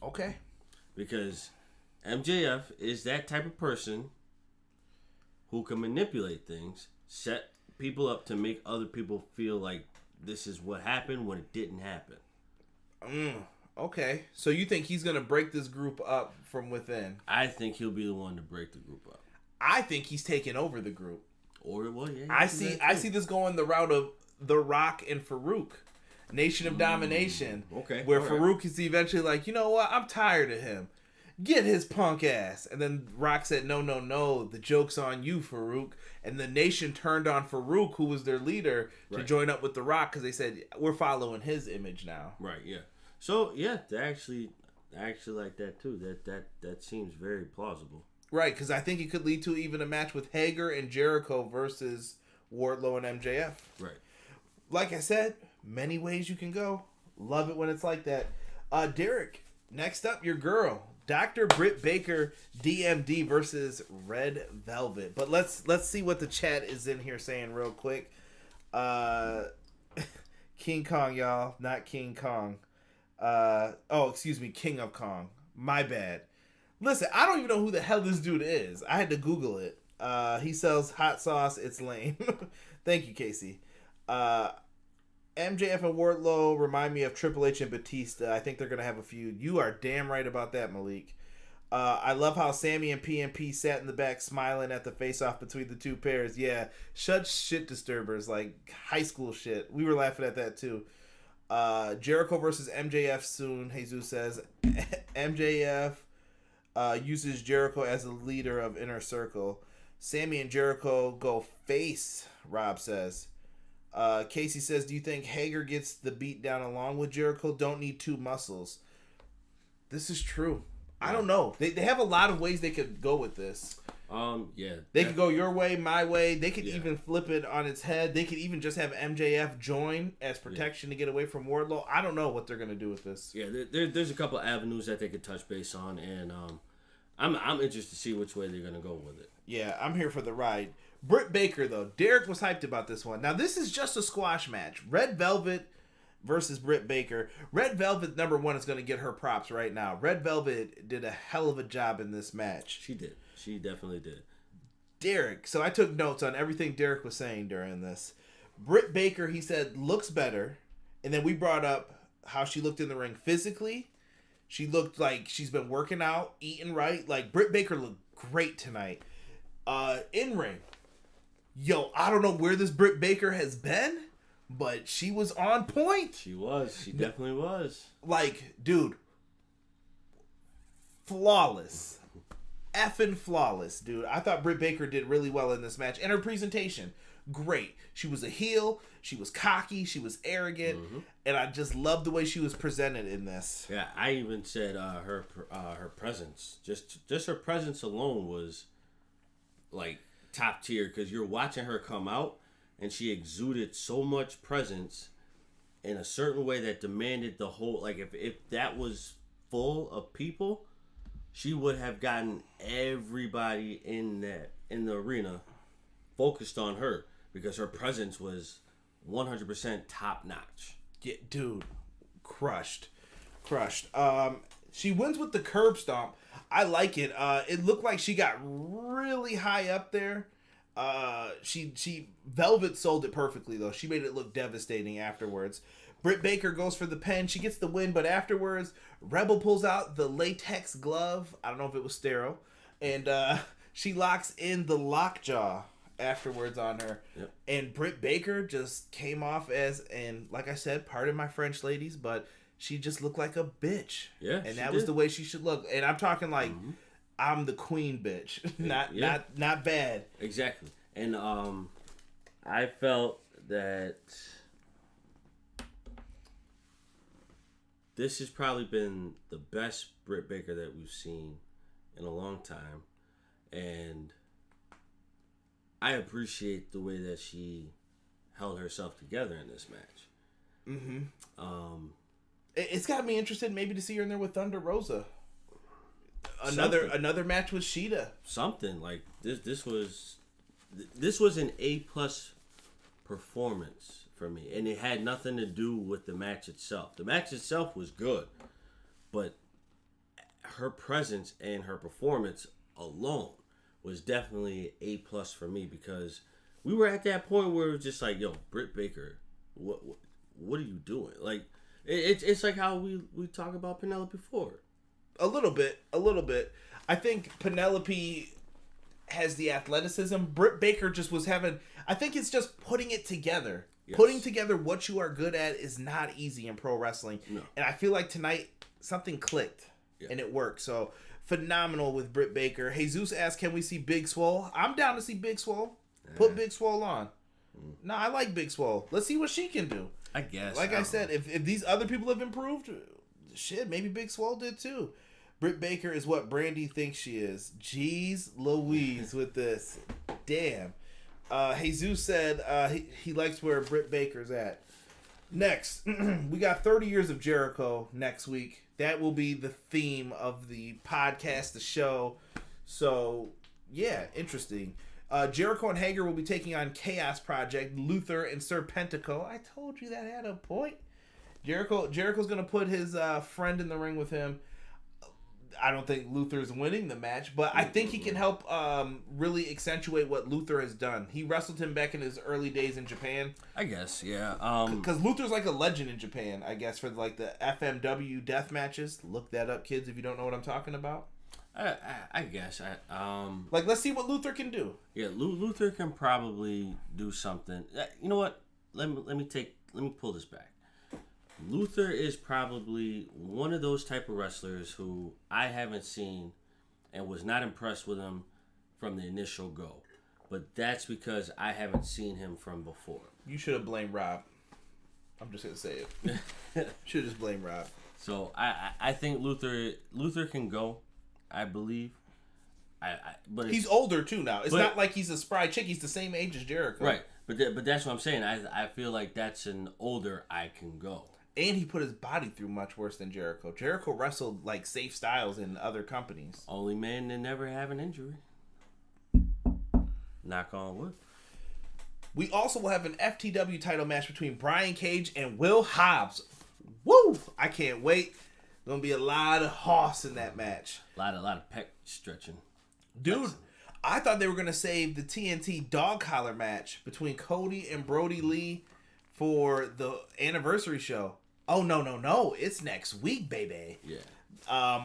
Okay. Because MJF is that type of person who can manipulate things, set people up to make other people feel like this is what happened when it didn't happen. Okay. So you think he's going to break this group up from within? I think he'll be the one to break the group up. I think he's taking over the group. Or, well, yeah. I see this going the route of The Rock and Farouk. Nation of Domination. Okay. Where all right. Farouk is eventually like, you know what? I'm tired of him. Get his punk ass. And then Rock said, no. The joke's on you, Farouk. And the Nation turned on Farouk, who was their leader, to join up with The Rock because they said, we're following his image now. Right, yeah. So, yeah, I actually like that, too. That seems very plausible. Right, because I think it could lead to even a match with Hager and Jericho versus Wardlow and MJF. Right. Like I said, many ways you can go. Love it when it's like that. Derek, next up, your girl, Dr. Britt Baker, DMD versus Red Velvet. But let's see what the chat is in here saying real quick. King Kong, y'all, not King Kong. Excuse me, King of Kong. My bad. Listen, I don't even know who the hell this dude is. I had to Google it. He sells hot sauce. It's lame. Thank you, Casey. MJF and Wardlow remind me of Triple H and Batista. I think they're going to have a feud. You are damn right about that, Malik. I love how Sammy and PNP sat in the back smiling at the face-off between the two pairs. Yeah, such shit disturbers, like high school shit. We were laughing at that, too. Jericho versus MJF soon, Jesus says. MJF uses Jericho as the leader of Inner Circle. Sammy and Jericho go face, Rob says. Casey says, do you think Hager gets the beat down along with Jericho? Don't need two muscles. This is true. I don't know. They have a lot of ways they could go with this. Yeah. They could go your way, my way. They could even flip it on its head. They could even just have MJF join as protection to get away from Wardlow. I don't know what they're going to do with this. Yeah, there's a couple avenues that they could touch base on, and I'm interested to see which way they're going to go with it. Yeah, I'm here for the ride. Britt Baker, though. Derek was hyped about this one. Now, this is just a squash match. Red Velvet versus Britt Baker. Red Velvet, number one, is going to get her props right now. Red Velvet did a hell of a job in this match. She did. She definitely did. Derek. So I took notes on everything Derek was saying during this. Britt Baker, he said, looks better. And then we brought up how she looked in the ring physically. She looked like she's been working out, eating right. Like, Britt Baker looked great tonight. In ring. Yo, I don't know where this Britt Baker has been, but she was on point. She was. She definitely was. Like, dude, flawless. Effing flawless, dude. I thought Britt Baker did really well in this match. And her presentation, great. She was a heel. She was cocky. She was arrogant. Mm-hmm. And I just loved the way she was presented in this. Yeah, I even said her presence. Just her presence alone was, like, top tier, because you're watching her come out and she exuded so much presence in a certain way that demanded the whole, like, if that was full of people, she would have gotten everybody in the arena focused on her because her presence was 100% top notch. Yeah, dude, crushed. She wins with the curb stomp. I like it. It looked like she got really high up there. She Velvet sold it perfectly though. She made it look devastating afterwards. Britt Baker goes for the pin. She gets the win, but afterwards, Rebel pulls out the latex glove. I don't know if it was sterile, and she locks in the lockjaw afterwards on her. Yep. And Britt Baker just came off as, and like I said, pardon my French, ladies, but she just looked like a bitch. Yeah, and that was the way she should look. And I'm talking like, I'm the queen bitch, not bad. Exactly. And I felt that this has probably been the best Britt Baker that we've seen in a long time, and I appreciate the way that she held herself together in this match. It's got me interested maybe to see her in there with Thunder Rosa. Another match with Sheeta. Something like this was an A+ performance for me, and it had nothing to do with the match itself. The match itself was good, but her presence and her performance alone was definitely A+ for me, because we were at that point where it was just like, yo, Britt Baker, what are you doing? Like, it's like how we talk about Penelope Ford. A little bit. I think Penelope has the athleticism. Britt Baker just was having, I think it's just putting it together. Yes. Putting together what you are good at is not easy in pro wrestling. No. And I feel like tonight something clicked and it worked. So phenomenal with Britt Baker. Jesus asked, can we see Big Swole? I'm down to see Big Swole. Put Big Swole on. No, I like Big Swole. Let's see what she can do. I guess. Like I said, if these other people have improved, shit, maybe Big Swole did too. Britt Baker is what Brandy thinks she is. Jeez Louise with this. Damn. Jesus said he likes where Britt Baker's at. Next, we got 30 years of Jericho next week. That will be the theme of the podcast, the show. So, yeah, interesting. Jericho and Hager will be taking on Chaos Project, Luther and Serpentico. I told you that had a point. Jericho's going to put his friend in the ring with him. I don't think Luther's winning the match, but I think he can help really accentuate what Luther has done. He wrestled him back in his early days in Japan. I guess, yeah. Because Luther's like a legend in Japan, I guess, for like the FMW death matches. Look that up, kids, if you don't know what I'm talking about. I guess. Like, let's see what Luther can do. Yeah, Luther can probably do something. You know what? Let me pull this back. Luther is probably one of those type of wrestlers who I haven't seen and was not impressed with him from the initial go. But that's because I haven't seen him from before. You should have blamed Rob. I'm just going to say it. Should have just blamed Rob. So I think Luther can go, I believe. But he's older too now. It's not like he's a spry chick. He's the same age as Jericho. Right. But that's what I'm saying. I feel like that's an older I can go. And he put his body through much worse than Jericho. Jericho wrestled like Safe Styles in other companies. Only man to never have an injury. Knock on wood. We also will have an FTW title match between Brian Cage and Will Hobbs. Woo! I can't wait. Gonna be a lot of hoss in that match. A lot of pec stretching. Dude, I thought they were gonna save the TNT dog collar match between Cody and Brodie Lee for the anniversary show. Oh, no. It's next week, baby. Yeah.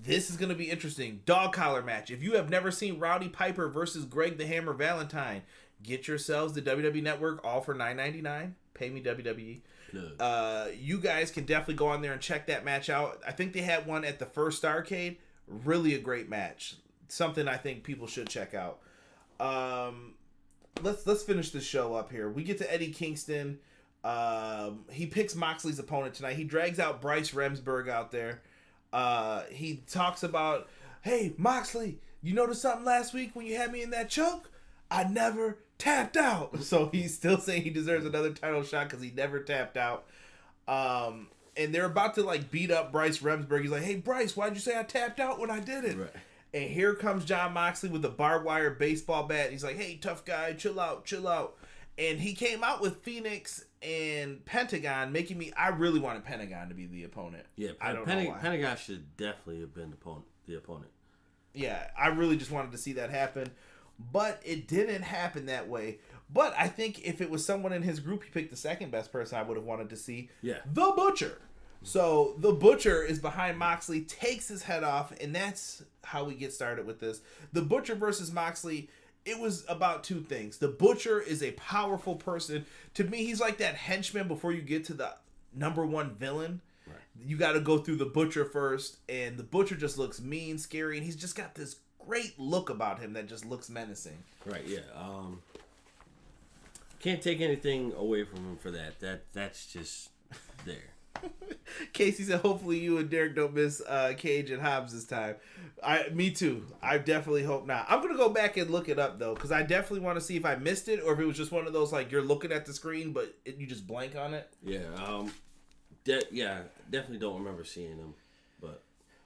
This is going to be interesting. Dog collar match. If you have never seen Rowdy Piper versus Greg the Hammer Valentine, get yourselves the WWE Network, all for $9.99. Pay me, WWE. You guys can definitely go on there and check that match out. I think they had one at the first Starrcade. Really a great match. Something I think people should check out. Let's finish the show up here. We get to Eddie Kingston. He picks Moxley's opponent tonight. He drags out Bryce Remsburg out there. He talks about, hey, Moxley, you noticed something last week when you had me in that choke? I never tapped out. So he's still saying he deserves another title shot because he never tapped out. And they're about to like beat up Bryce Remsburg. He's like, hey, Bryce, why'd you say I tapped out when I didn't? Right. And here comes Jon Moxley with a barbed wire baseball bat. He's like, hey, tough guy, chill out, chill out. And he came out with Phoenix and Pentagon, making me... I really wanted Pentagon to be the opponent. Yeah, I don't know why. Pentagon should definitely have been the opponent. Yeah, I really just wanted to see that happen. But it didn't happen that way. But I think if it was someone in his group, he picked the second best person I would have wanted to see. Yeah. The Butcher. So the Butcher is behind Moxley, takes his head off, and that's how we get started with this. The Butcher versus Moxley, it was about two things. The Butcher is a powerful person. To me, he's like that henchman before you get to the number one villain. Right. You got to go through the Butcher first, and the Butcher just looks mean, scary, and he's just got this great look about him that just looks menacing. Right, yeah. Can't take anything away from him for that. That's just there. Casey said, hopefully you and Derek don't miss Cage and Hobbs this time. Me too. I definitely hope not. I'm going to go back and look it up, though, because I definitely want to see if I missed it or if it was just one of those, like, you're looking at the screen, but you just blank on it. Yeah, definitely don't remember seeing them, but...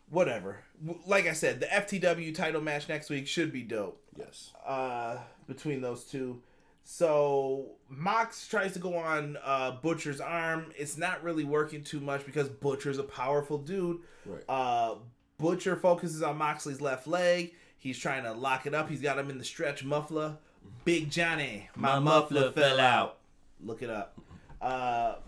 Whatever. Like I said, the FTW title match next week should be dope. Yes. Between those two. So, Mox tries to go on Butcher's arm. It's not really working too much because Butcher's a powerful dude. Right. Butcher focuses on Moxley's left leg. He's trying to lock it up. He's got him in the stretch muffler. Big Johnny, my muffler fell out. Look it up.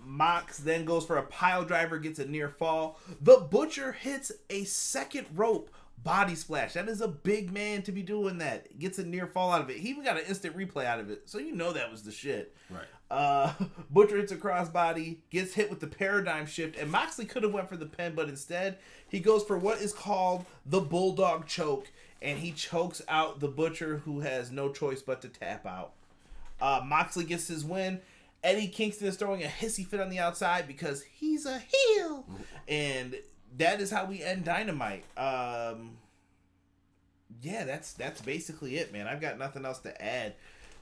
Mox then goes for a pile driver, gets a near fall. The Butcher hits a second rope body splash. That is a big man to be doing that. Gets a near fall out of it. He even got an instant replay out of it, so you know that was the shit. Right. Butcher hits a crossbody, gets hit with the paradigm shift, and Moxley could have went for the pin, but instead he goes for what is called the Bulldog Choke, and he chokes out the Butcher, who has no choice but to tap out. Moxley gets his win. Eddie Kingston is throwing a hissy fit on the outside because he's a heel. And that is how we end Dynamite. Yeah, that's basically it, man. I've got nothing else to add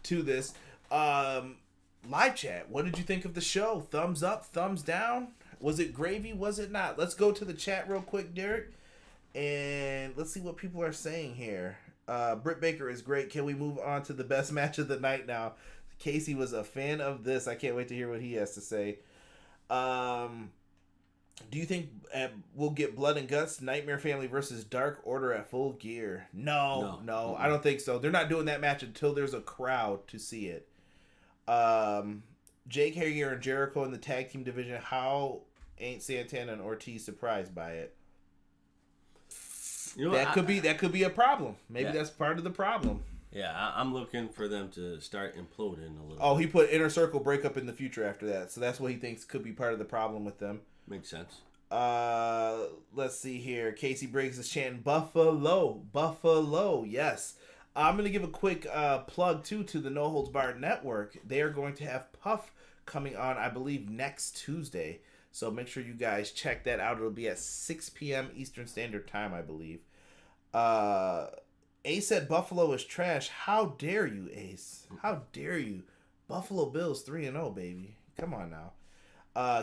to this. Live chat, what did you think of the show? Thumbs up, thumbs down? Was it gravy? Was it not? Let's go to the chat real quick, Derek. And let's see what people are saying here. Britt Baker is great. Can we move on to the best match of the night now? Casey was a fan of this. I can't wait to hear what he has to say. Do you think we'll get Blood and Guts, Nightmare Family versus Dark Order at Full Gear? No. Mm-hmm. I don't think so. They're not doing that match until there's a crowd to see it. Jake Hager and Jericho in the tag team division. How ain't Santana and Ortiz surprised by it? You know, that could be a problem. Maybe that's part of the problem. Yeah, I'm looking for them to start imploding a little. Oh, he put Inner Circle breakup in the future after that. So that's what he thinks could be part of the problem with them. Makes sense. Let's see here. Casey Briggs is chanting Buffalo. Buffalo, yes. I'm going to give a quick plug, too, to the No Holds Barred Network. They are going to have Puff coming on, I believe, next Tuesday. So make sure you guys check that out. It'll be at 6 p.m. Eastern Standard Time, I believe. Ace said Buffalo is trash. How dare you, Ace? How dare you? Buffalo Bills 3-0, baby. Come on now.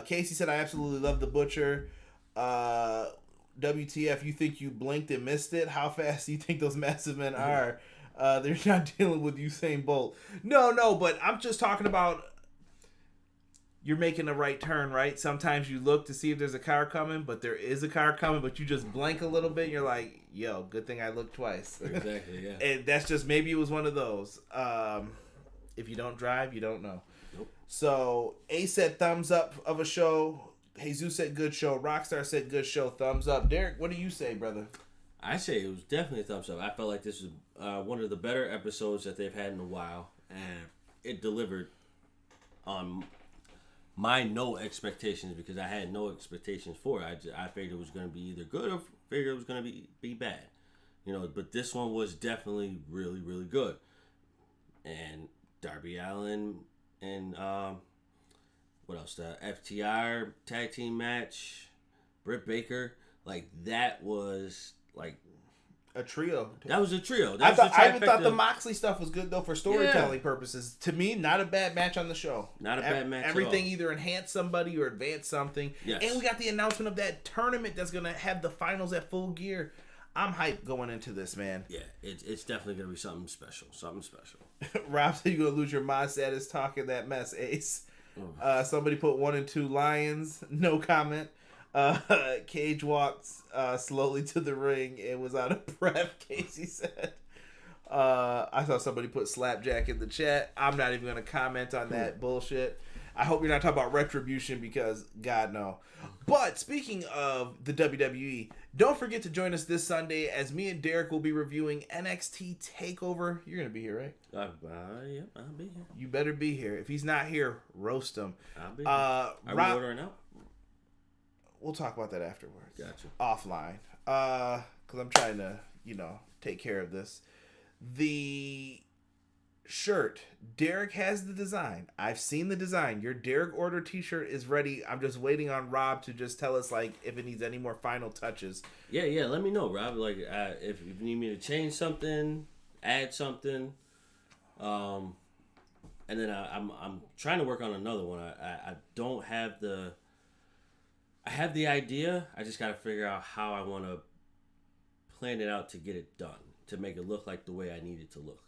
Casey said, I absolutely love the Butcher. WTF, you think you blinked and missed it? How fast do you think those massive men are? They're not dealing with Usain Bolt. No, but I'm just talking about you're making a right turn, right? Sometimes you look to see if there's a car coming, but there is a car coming, but you just blank a little bit and you're like, yo, good thing I looked twice. Exactly, yeah. And that's just, maybe it was one of those. If you don't drive, you don't know. Nope. So, A said thumbs up of a show. Jesus said good show. Rockstar said good show. Thumbs up. Derek, what do you say, brother? I say it was definitely a thumbs up. I felt like this was one of the better episodes that they've had in a while, and it delivered on my no expectations because I had no expectations for it. I figured it was going to be either good or figured it was going to be bad, But this one was definitely really, really good. And Darby Allin and what else? The FTR tag team match, Britt Baker, that was a trio. That was a trio. I even thought the Moxley stuff was good, though, for storytelling purposes. To me, not a bad match on the show. Not a bad match. Everything either enhanced somebody or advanced something. Yes. And we got the announcement of that tournament that's going to have the finals at Full Gear. I'm hyped going into this, man. Yeah, it's definitely gonna be something special. Rob said you're gonna lose your mod status talking that mess, Ace. Somebody put 1 and 2 Lions. No comment. Cage walked slowly to the ring and was out of breath, Casey said. I saw somebody put Slapjack in the chat. I'm not even going to comment on that bullshit. I hope you're not talking about Retribution because, God, no. But speaking of the WWE, don't forget to join us this Sunday as me and Derek will be reviewing NXT TakeOver. You're going to be here, right? Yep, I'll be here. You better be here. If he's not here, roast him. I'll be here. Are we ordering out? We'll talk about that afterwards. Gotcha. Offline. Because I'm trying to, take care of this. The shirt, Derek has the design. I've seen the design. Your Derek order t-shirt is ready. I'm just waiting on Rob to just tell us if it needs any more final touches. Yeah, let me know, Rob. If you need me to change something, add something. And then I'm trying to work on another one. I don't have I have the idea. I just got to figure out how I want to plan it out to get it done, to make it look like the way I need it to look.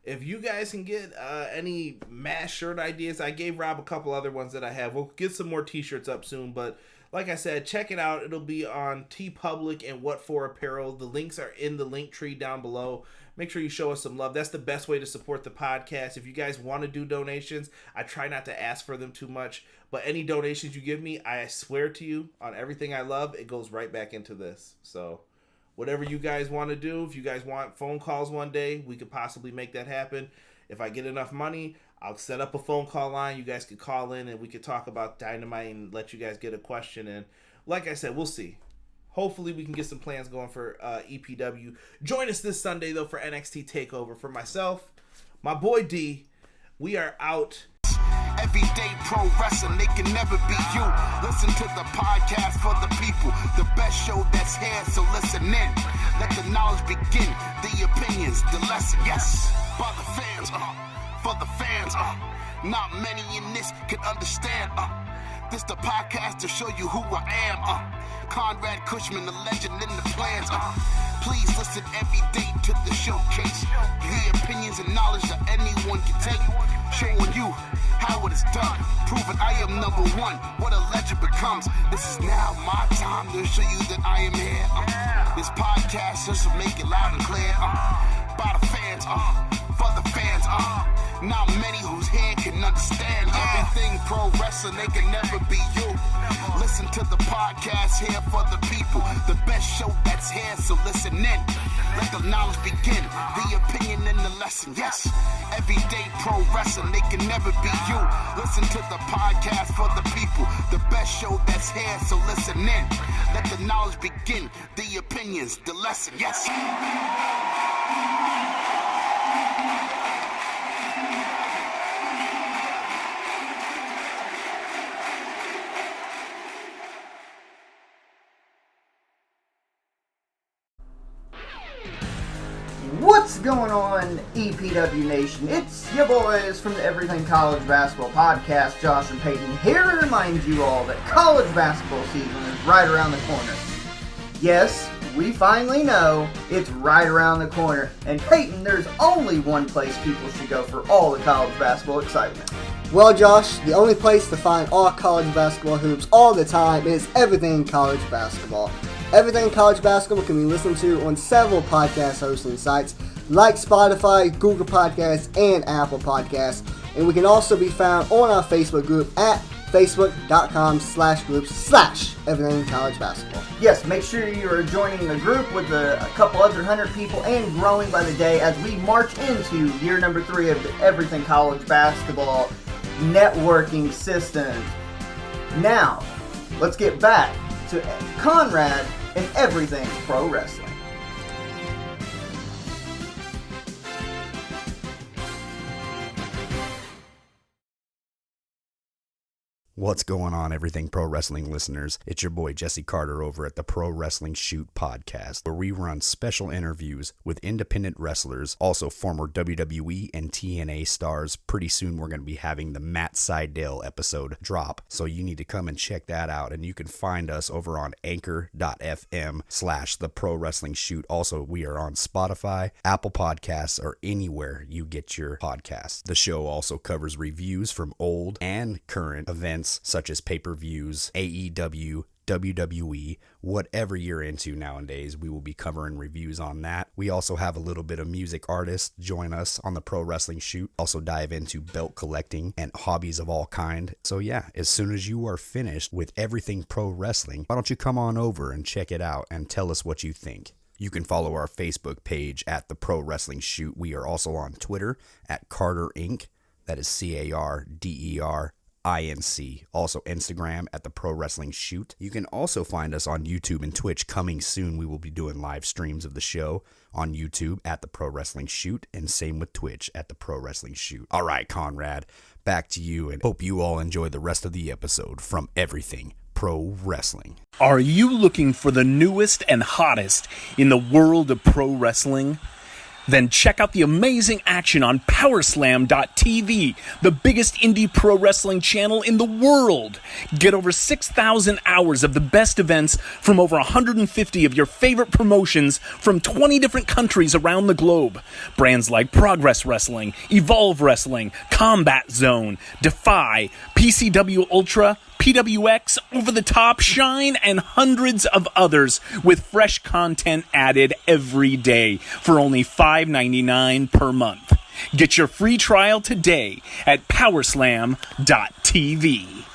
If you guys can get any mass shirt ideas, I gave Rob a couple other ones that I have. We'll get some more t-shirts up soon, but like I said, check it out. It'll be on TeePublic and What For Apparel. The links are in the link tree down below. Make sure you show us some love. That's the best way to support the podcast. If you guys want to do donations, I try not to ask for them too much, but any donations you give me, I swear to you, on everything I love, it goes right back into this. So whatever you guys want to do, if you guys want phone calls one day, we could possibly make that happen. If I get enough money, I'll set up a phone call line. You guys could call in and we could talk about Dynamite and let you guys get a question. And like I said, we'll see. Hopefully we can get some plans going for EPW. Join us this Sunday, though, for NXT TakeOver. For myself, my boy D, we are out. Everyday pro wrestling, they can never be you. Listen to the podcast for the people. The best show that's here, so listen in. Let the knowledge begin. The opinions, the lesson, yes. By the fans, for the fans, not many in this can understand, This the podcast to show you who I am, Conrad Cushman, the legend in the plans, Please listen every day to the showcase. The opinions and knowledge that anyone can take. Showing you how it is done. Proving I am number one. What a legend becomes. This is now my time to show you that I am here. This podcast just to make it loud and clear. By the fans, for the fans, not many who's here can understand everything pro wrestling. They can never be you. Listen to the podcast here for the people. The best show that's here, so listen in. Let the knowledge begin. The opinion and the lesson, yes. Everyday pro wrestling, they can never be you. Listen to the podcast for the people. The best show that's here, so listen in. Let the knowledge begin. The opinions, the lesson, yes. What's going on, EPW Nation? It's your boys from the Everything College Basketball Podcast, Josh and Peyton, here to remind you all that college basketball season is right around the corner. Yes, we finally know it's right around the corner. And Peyton, there's only one place people should go for all the college basketball excitement. Well, Josh, the only place to find all college basketball hoops all the time is Everything College Basketball. Everything College Basketball can be listened to on several podcast hosting sites like Spotify, Google Podcasts, and Apple Podcasts. And we can also be found on our Facebook group at facebook.com/groups/Everything College Basketball. Yes, make sure you are joining the group with a couple other 100 people and growing by the day as we march into year number 3 of the Everything College Basketball networking systems. Now, let's get back to Conrad and Everything Pro Wrestling. What's going on, Everything Pro Wrestling listeners? It's your boy Jesse Carter over at the Pro Wrestling Shoot podcast, where we run special interviews with independent wrestlers, also former WWE and TNA stars. Pretty soon we're going to be having the Matt Sydal episode drop, so you need to come and check that out. And you can find us over on anchor.fm/the Pro Wrestling Shoot. Also, we are on Spotify, Apple Podcasts, or anywhere you get your podcasts. The show also covers reviews from old and current events such as pay-per-views, AEW, WWE, whatever you're into nowadays, we will be covering reviews on that. We also have a little bit of music artists join us on the Pro Wrestling Shoot. Also dive into belt collecting and hobbies of all kind. So yeah, as soon as you are finished with everything pro wrestling, why don't you come on over and check it out and tell us what you think. You can follow our Facebook page at the Pro Wrestling Shoot. We are also on Twitter at Carter Inc. That is CARDERINC. Also Instagram at the Pro Wrestling Shoot. You can also find us on YouTube and Twitch. Coming soon, we will be doing live streams of the show on YouTube at the Pro Wrestling Shoot, and same with Twitch at the Pro Wrestling Shoot. All right, Conrad, back to you, and hope you all enjoy the rest of the episode from Everything Pro Wrestling. Are you looking for the newest and hottest in the world of pro wrestling? Then check out the amazing action on Powerslam.tv, the biggest indie pro wrestling channel in the world. Get over 6,000 hours of the best events from over 150 of your favorite promotions from 20 different countries around the globe. Brands like Progress Wrestling, Evolve Wrestling, Combat Zone, Defy, PCW Ultra, PWX, Over the Top, Shine, and hundreds of others with fresh content added every day for only $5.99 per month. Get your free trial today at Powerslam.tv.